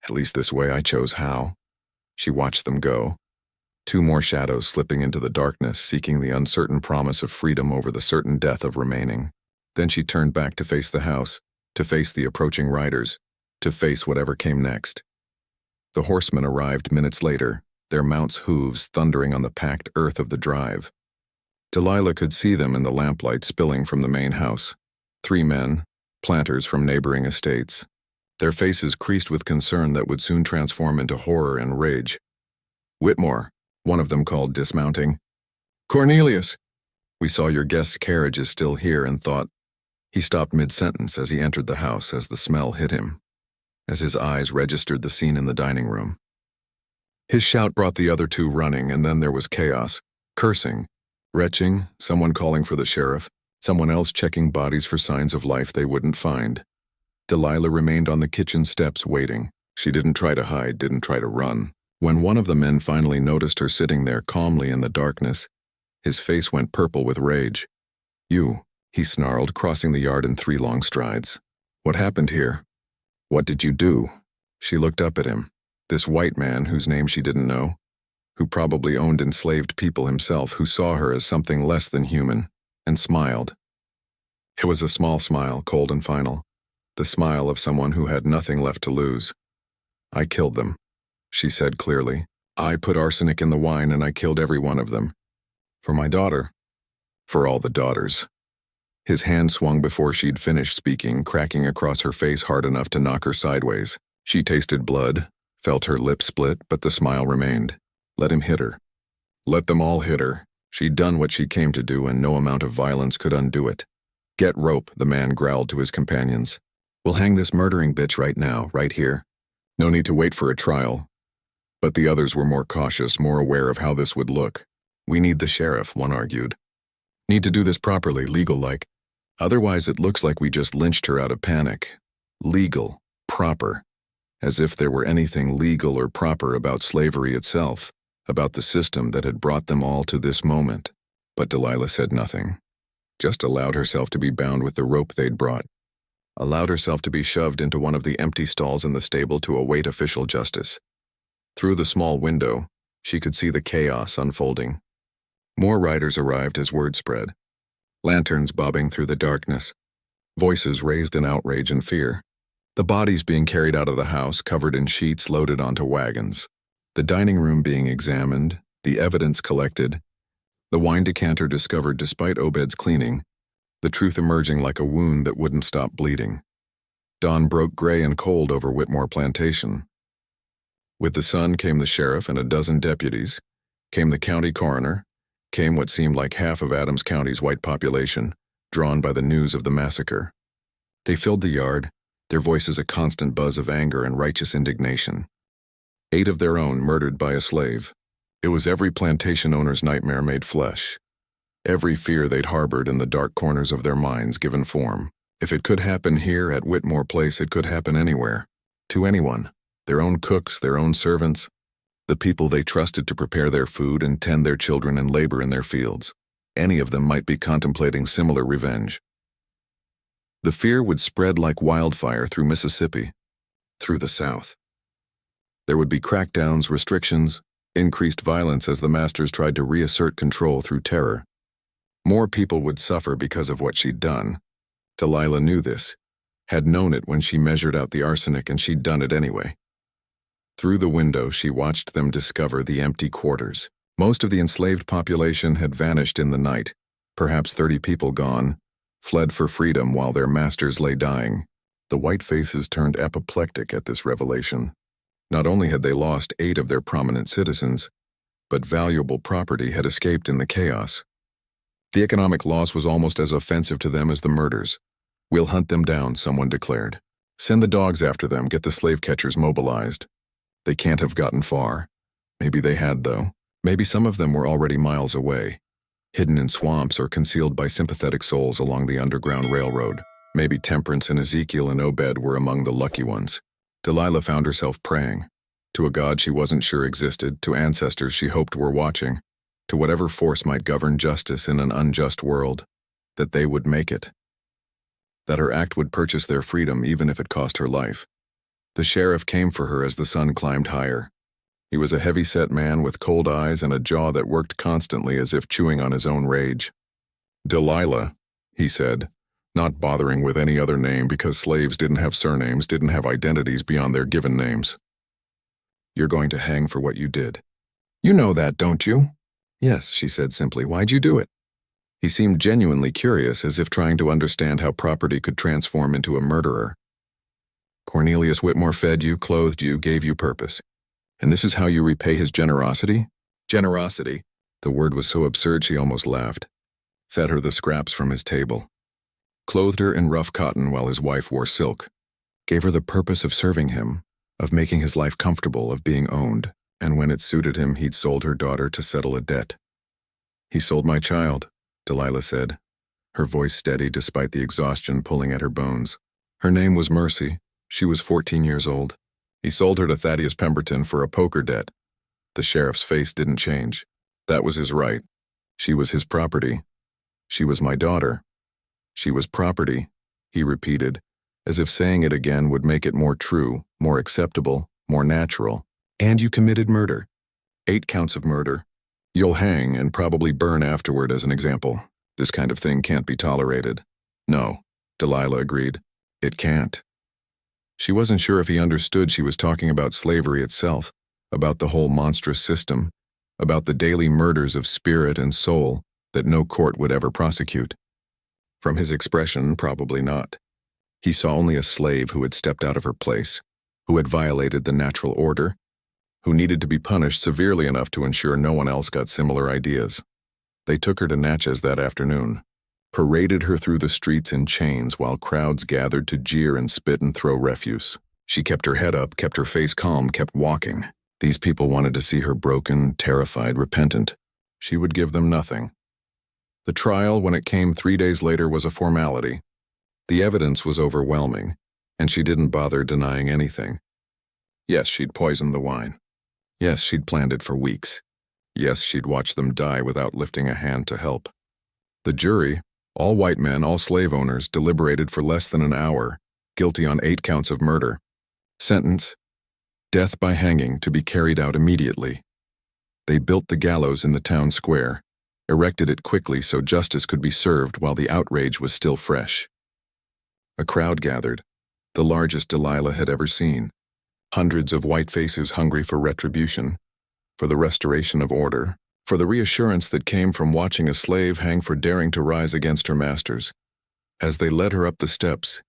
At least this way I chose how. She watched them go. 2 more shadows slipping into the darkness, seeking the uncertain promise of freedom over the certain death of remaining. Then she turned back to face the house, to face the approaching riders, to face whatever came next. The horsemen arrived minutes later, their mounts' hooves thundering on the packed earth of the drive. Delilah could see them in the lamplight spilling from the main house. 3 men, planters from neighboring estates. Their faces creased with concern that would soon transform into horror and rage. "Whitmore," one of them called, dismounting. "Cornelius! We saw your guest's carriage is still here and thought—" He stopped mid-sentence as he entered the house as the smell hit him, as his eyes registered the scene in the dining room. His shout brought the other 2 running, and then there was chaos, cursing, retching, someone calling for the sheriff, someone else checking bodies for signs of life they wouldn't find. Delilah remained on the kitchen steps waiting. She didn't try to hide, didn't try to run. When one of the men finally noticed her sitting there calmly in the darkness, his face went purple with rage. "You," he snarled, crossing the yard in 3 long strides. "What happened here? What did you do?" She looked up at him, this white man whose name she didn't know, who probably owned enslaved people himself, who saw her as something less than human, and smiled. It was a small smile, cold and final, the smile of someone who had nothing left to lose. "I killed them," she said clearly. "I put arsenic in the wine and I killed every one of them. For my daughter. For all the daughters." His hand swung before she'd finished speaking, cracking across her face hard enough to knock her sideways. She tasted blood, felt her lips split, but the smile remained. Let him hit her. Let them all hit her. She'd done what she came to do, and no amount of violence could undo it. "Get rope," the man growled to his companions. "We'll hang this murdering bitch right now, right here. No need to wait for a trial." But the others were more cautious, more aware of how this would look. "We need the sheriff," one argued. "Need to do this properly, legal-like. Otherwise it looks like we just lynched her out of panic. Legal, proper. As if there were anything legal or proper about slavery itself, about the system that had brought them all to this moment." But Delilah said nothing. Just allowed herself to be bound with the rope they'd brought. Allowed herself to be shoved into one of the empty stalls in the stable to await official justice. Through the small window, she could see the chaos unfolding. More riders arrived as word spread. Lanterns bobbing through the darkness. Voices raised in outrage and fear. The bodies being carried out of the house, covered in sheets loaded onto wagons. The dining room being examined, the evidence collected. The wine decanter discovered despite Obed's cleaning, the truth emerging like a wound that wouldn't stop bleeding. Dawn broke gray and cold over Whitmore Plantation. With the sun came the sheriff and a dozen deputies, came the county coroner, came what seemed like half of Adams County's white population, drawn by the news of the massacre. They filled the yard, their voices a constant buzz of anger and righteous indignation. 8 of their own murdered by a slave. It was every plantation owner's nightmare made flesh. Every fear they'd harbored in the dark corners of their minds given form. If it could happen here at Whitmore Place, it could happen anywhere. To anyone. Their own cooks, their own servants. The people they trusted to prepare their food and tend their children and labor in their fields. Any of them might be contemplating similar revenge. The fear would spread like wildfire through Mississippi, through the South. There would be crackdowns, restrictions, increased violence as the masters tried to reassert control through terror. More people would suffer because of what she'd done. Delilah knew this, had known it when she measured out the arsenic, and she'd done it anyway. Through the window, she watched them discover the empty quarters. Most of the enslaved population had vanished in the night, perhaps 30 people gone, fled for freedom while their masters lay dying. The white faces turned apoplectic at this revelation. Not only had they lost 8 of their prominent citizens, but valuable property had escaped in the chaos. The economic loss was almost as offensive to them as the murders. "We'll hunt them down," someone declared. "Send the dogs after them, get the slave catchers mobilized." They can't have gotten far. Maybe they had, though. Maybe some of them were already miles away, hidden in swamps or concealed by sympathetic souls along the Underground Railroad. Maybe Temperance and Ezekiel and Obed were among the lucky ones. Delilah found herself praying, to a God she wasn't sure existed, to ancestors she hoped were watching, to whatever force might govern justice in an unjust world, that they would make it. that her act would purchase their freedom even if it cost her life. The sheriff came for her as the sun climbed higher. He was a heavy-set man with cold eyes and a jaw that worked constantly as if chewing on his own rage. "Delilah," he said, not bothering with any other name because slaves didn't have surnames, didn't have identities beyond their given names. "You're going to hang for what you did. You know that, don't you?" "Yes," she said simply. "Why'd you do it?" He seemed genuinely curious, as if trying to understand how property could transform into a murderer. "Cornelius Whitmore fed you, clothed you, gave you purpose. And this is how you repay his generosity?" Generosity. The word was so absurd she almost laughed. Fed her the scraps from his table. Clothed her in rough cotton while his wife wore silk. Gave her the purpose of serving him, of making his life comfortable, of being owned, and when it suited him, he'd sold her daughter to settle a debt. "He sold my child," Delilah said, her voice steady despite the exhaustion pulling at her bones. Her name was Mercy. She was 14 years old. He sold her to Thaddeus Pemberton for a poker debt. The sheriff's face didn't change. That was his right. She was his property. She was my daughter. She was property, he repeated, as if saying it again would make it more true, more acceptable, more natural. "And you committed murder. 8 counts of murder. You'll hang and probably burn afterward as an example. This kind of thing can't be tolerated." "No," Delilah agreed. "It can't." She wasn't sure if he understood she was talking about slavery itself, about the whole monstrous system, about the daily murders of spirit and soul that no court would ever prosecute. From his expression, probably not. He saw only a slave who had stepped out of her place, who had violated the natural order, who needed to be punished severely enough to ensure no one else got similar ideas. They took her to Natchez that afternoon, paraded her through the streets in chains while crowds gathered to jeer and spit and throw refuse. She kept her head up, kept her face calm, kept walking. These people wanted to see her broken, terrified, repentant. She would give them nothing. The trial, when it came 3 days later, was a formality. The evidence was overwhelming, and she didn't bother denying anything. Yes, she'd poisoned the wine. Yes, she'd planned it for weeks. Yes, she'd watched them die without lifting a hand to help. The jury, all white men, all slave owners, deliberated for less than an hour, guilty on 8 counts of murder. Sentence: death by hanging, to be carried out immediately. They built the gallows in the town square, erected it quickly so justice could be served while the outrage was still fresh. A crowd gathered, the largest Delilah had ever seen. Hundreds of white faces hungry for retribution, for the restoration of order, for the reassurance that came from watching a slave hang for daring to rise against her masters. As they led her up the steps,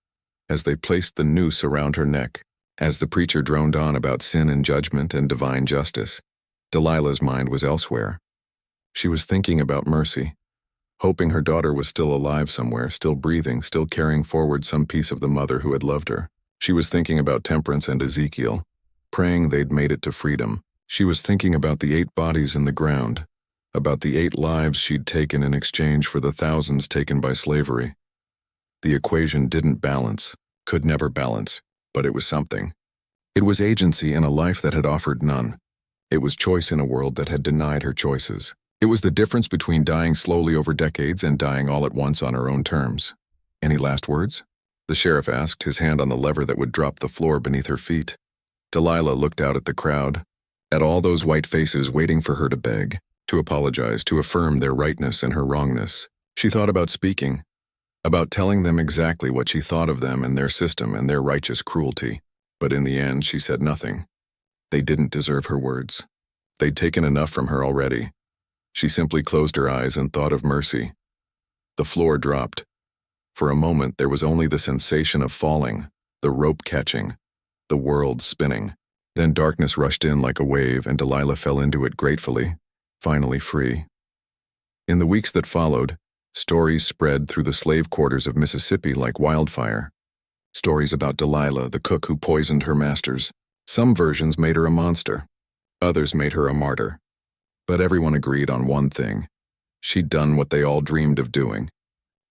as they placed the noose around her neck, as the preacher droned on about sin and judgment and divine justice, Delilah's mind was elsewhere. She was thinking about Mercy, hoping her daughter was still alive somewhere, still breathing, still carrying forward some piece of the mother who had loved her. She was thinking about Temperance and Ezekiel, praying they'd made it to freedom. She was thinking about the 8 bodies in the ground, about the 8 lives she'd taken in exchange for the thousands taken by slavery. The equation didn't balance, could never balance, but it was something. It was agency in a life that had offered none. It was choice in a world that had denied her choices. It was the difference between dying slowly over decades and dying all at once on her own terms. "Any last words?" the sheriff asked, his hand on the lever that would drop the floor beneath her feet. Delilah looked out at the crowd, at all those white faces waiting for her to beg, to apologize, to affirm their rightness and her wrongness. She thought about speaking, about telling them exactly what she thought of them and their system and their righteous cruelty. But in the end, she said nothing. They didn't deserve her words. They'd taken enough from her already. She simply closed her eyes and thought of Mercy. The floor dropped. For a moment, there was only the sensation of falling, the rope catching, the world spinning. Then darkness rushed in like a wave, and Delilah fell into it gratefully, finally free. In the weeks that followed, stories spread through the slave quarters of Mississippi like wildfire. Stories about Delilah, the cook who poisoned her masters. Some versions made her a monster. Others made her a martyr. But everyone agreed on one thing. She'd done what they all dreamed of doing.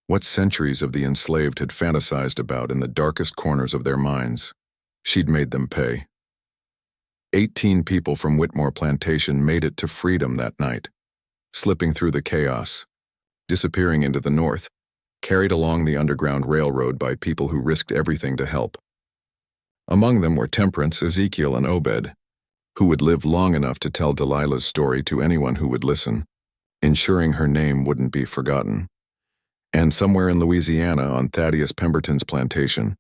What centuries of the enslaved had fantasized about in the darkest corners of their minds. She'd made them pay. 18 people from Whitmore Plantation made it to freedom that night, slipping through the chaos, disappearing into the north, carried along the Underground Railroad by people who risked everything to help. Among them were Temperance, Ezekiel, and Obed, who would live long enough to tell Delilah's story to anyone who would listen, ensuring her name wouldn't be forgotten. And somewhere in Louisiana, on Thaddeus Pemberton's plantation,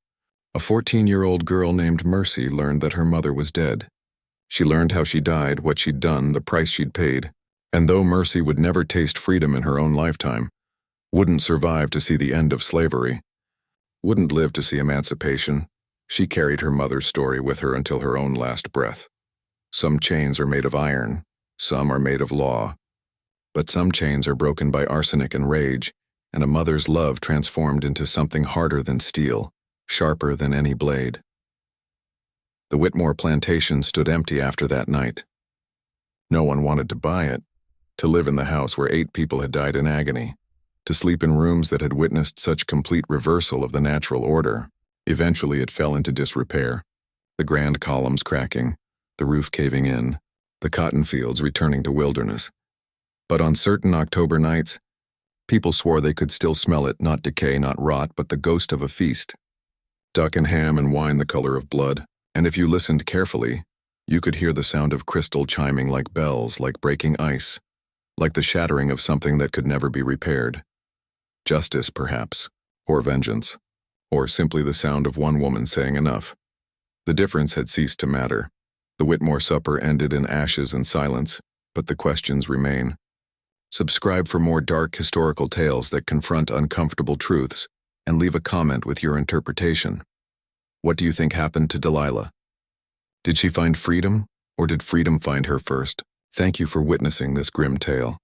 a 14-year-old girl named Mercy learned that her mother was dead. She learned how she died, what she'd done, the price she'd paid, and though Mercy would never taste freedom in her own lifetime, wouldn't survive to see the end of slavery, wouldn't live to see emancipation, she carried her mother's story with her until her own last breath. Some chains are made of iron, some are made of law, but some chains are broken by arsenic and rage, and a mother's love transformed into something harder than steel, sharper than any blade. The Whitmore Plantation stood empty after that night. No one wanted to buy it, to live in the house where 8 people had died in agony, to sleep in rooms that had witnessed such complete reversal of the natural order. Eventually it fell into disrepair, the grand columns cracking, the roof caving in, the cotton fields returning to wilderness. But on certain October nights, people swore they could still smell it, not decay, not rot, but the ghost of a feast. Duck and ham and wine the color of blood, and if you listened carefully, you could hear the sound of crystal chiming like bells, like breaking ice, like the shattering of something that could never be repaired. Justice, perhaps, or vengeance, or simply the sound of one woman saying enough. The difference had ceased to matter. The Whitmore supper ended in ashes and silence, but the questions remain. Subscribe for more dark historical tales that confront uncomfortable truths, and leave a comment with your interpretation. What do you think happened to Delilah? Did she find freedom, or did freedom find her first? Thank you for witnessing this grim tale.